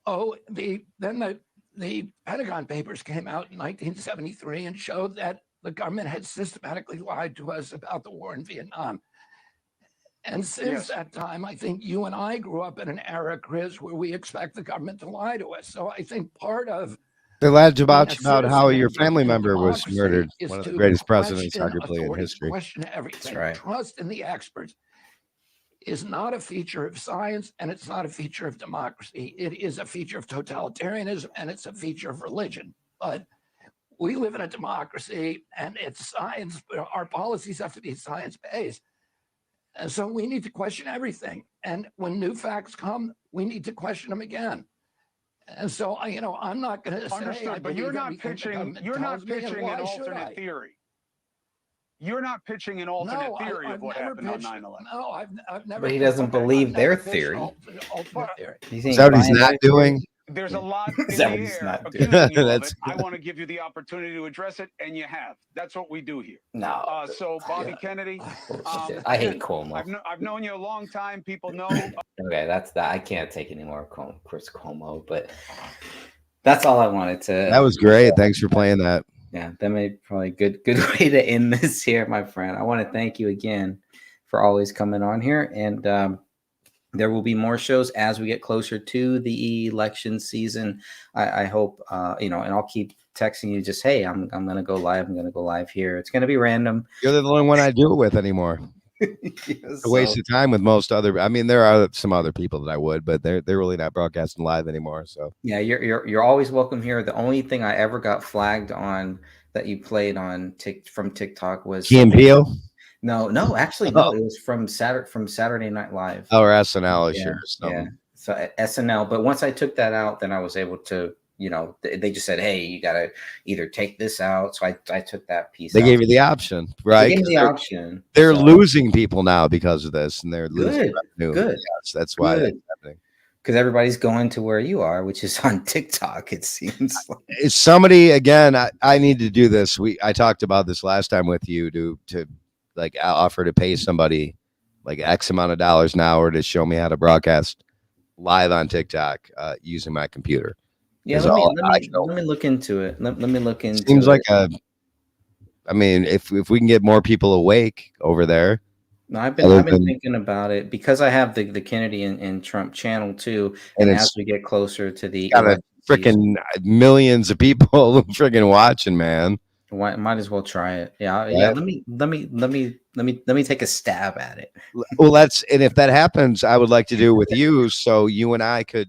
Then the Pentagon Papers came out in 1973 and showed that the government had systematically lied to us about the war in Vietnam. And since that time, I think you and I grew up in an era, Chris, where we expect the government to lie to us. So I think part of They lied about how your family member was murdered. One of the greatest presidents, arguably, in history. Question everything. That's right. Trust in the experts is not a feature of science, and it's not a feature of democracy. It is a feature of totalitarianism, and it's a feature of religion. But we live in a democracy, and it's science. Our policies have to be science-based. And so we need to question everything. And when new facts come, we need to question them again. And so, I'm not going to say. Understood, but you're not pitching an alternate theory. You're not pitching an alternate theory of what happened on 9/11. No, I've never. But he doesn't believe their pitched theory. alternate theory. Is that what he's not doing? There's a lot in Is the that what he's air not accusing doing? you of That's it. I want to give you the opportunity to address it, and you have. That's what we do here. No. So, Bobby Kennedy, I hate Cuomo. I've known you a long time. People know. Okay, that's that. I can't take any more Chris Cuomo, but that's all I wanted to. That was great. Thanks for playing that. Yeah, that made probably good way to end this here, my friend. I want to thank you again for always coming on here, and there will be more shows as we get closer to the election season. I hope and I'll keep texting you. Just hey, I'm gonna go live. I'm gonna go live here. It's gonna be random. You're the only one I do it with anymore. It's a waste of time with most other. I mean, there are some other people that I would, but they're really not broadcasting live anymore. So yeah, you're always welcome here. The only thing I ever got flagged on that you played on from TikTok was Key and Peele. No, actually no. It was from Saturday Night Live. Oh, or SNL, yeah, sure. Yeah. So SNL, but once I took that out, then I was able to. They just said, hey, you got to either take this out. So I took that piece They out. gave you the option, right? They gave me the option. They're losing people now because of this, and they're losing revenue. Good. Yes, that's why it's happening. Because everybody's going to where you are, which is on TikTok, it seems like. Is somebody, again, I need to do this. I talked about this last time with you to like offer to pay somebody like X amount of dollars an hour to show me how to broadcast live on TikTok using my computer. Yeah, let me look into it. Let me look into it. Seems like I mean, if we can get more people awake over there. No, I've been thinking about it because I have the Kennedy and Trump channel too. And as we get closer to the freaking millions of people freaking watching, man. Might as well try it. Yeah. Let me take a stab at it. Well, and if that happens, I would like to do it with you, so you and I could.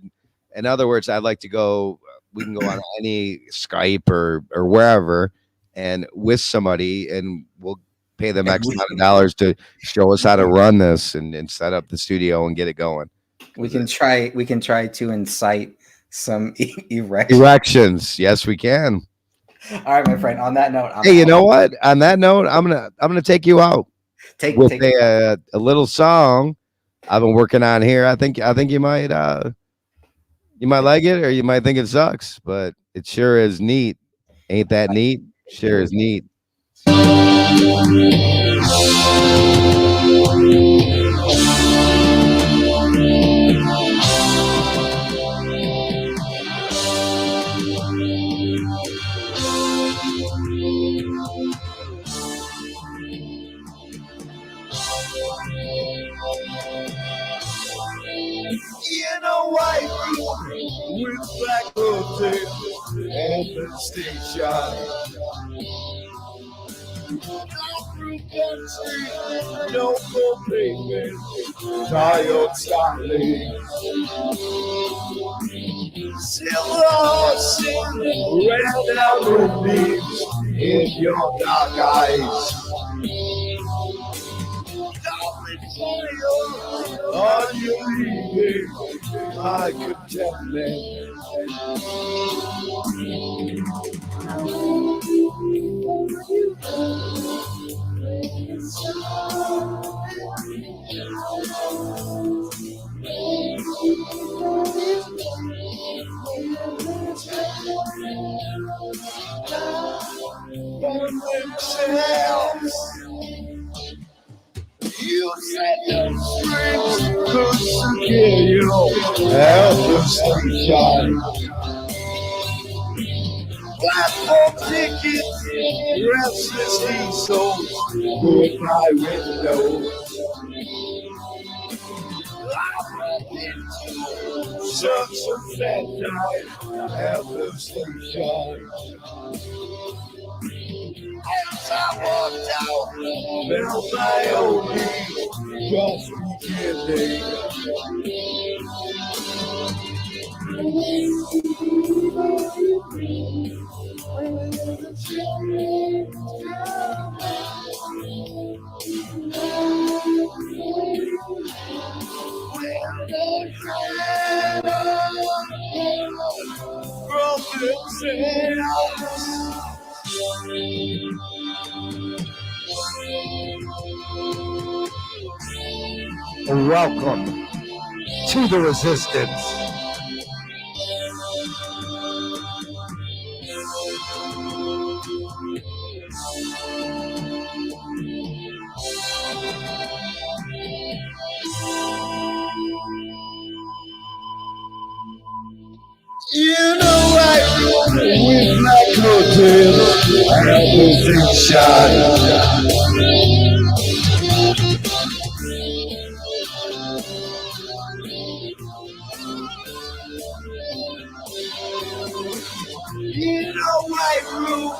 In other words, I'd like to go. We can go on any Skype or wherever, and with somebody, and we'll pay them X amount of dollars to show us how to run this and set up the studio and get it going. We can try to incite some erections. Erections, yes, we can. All right, my friend. On that note, you know what? On that note, I'm gonna take you out with a little song I've been working on here. I think you might like it, or you might think it sucks, but it sure is neat. Ain't that neat? Sure is neat. In a white room with black hotel and the station. No complaining, tired starling. Silver horses ran down the beams in your dark eyes. Are you leaving my contentment? You said the strings could secure you out of sunshine. Platform tickets, restless souls, goodbye windows. Such a fat night out of sunshine. As I walked out, felt my own knees just beginning. Welcome to the resistance. In a white room with black curtains and everything shining. In a white room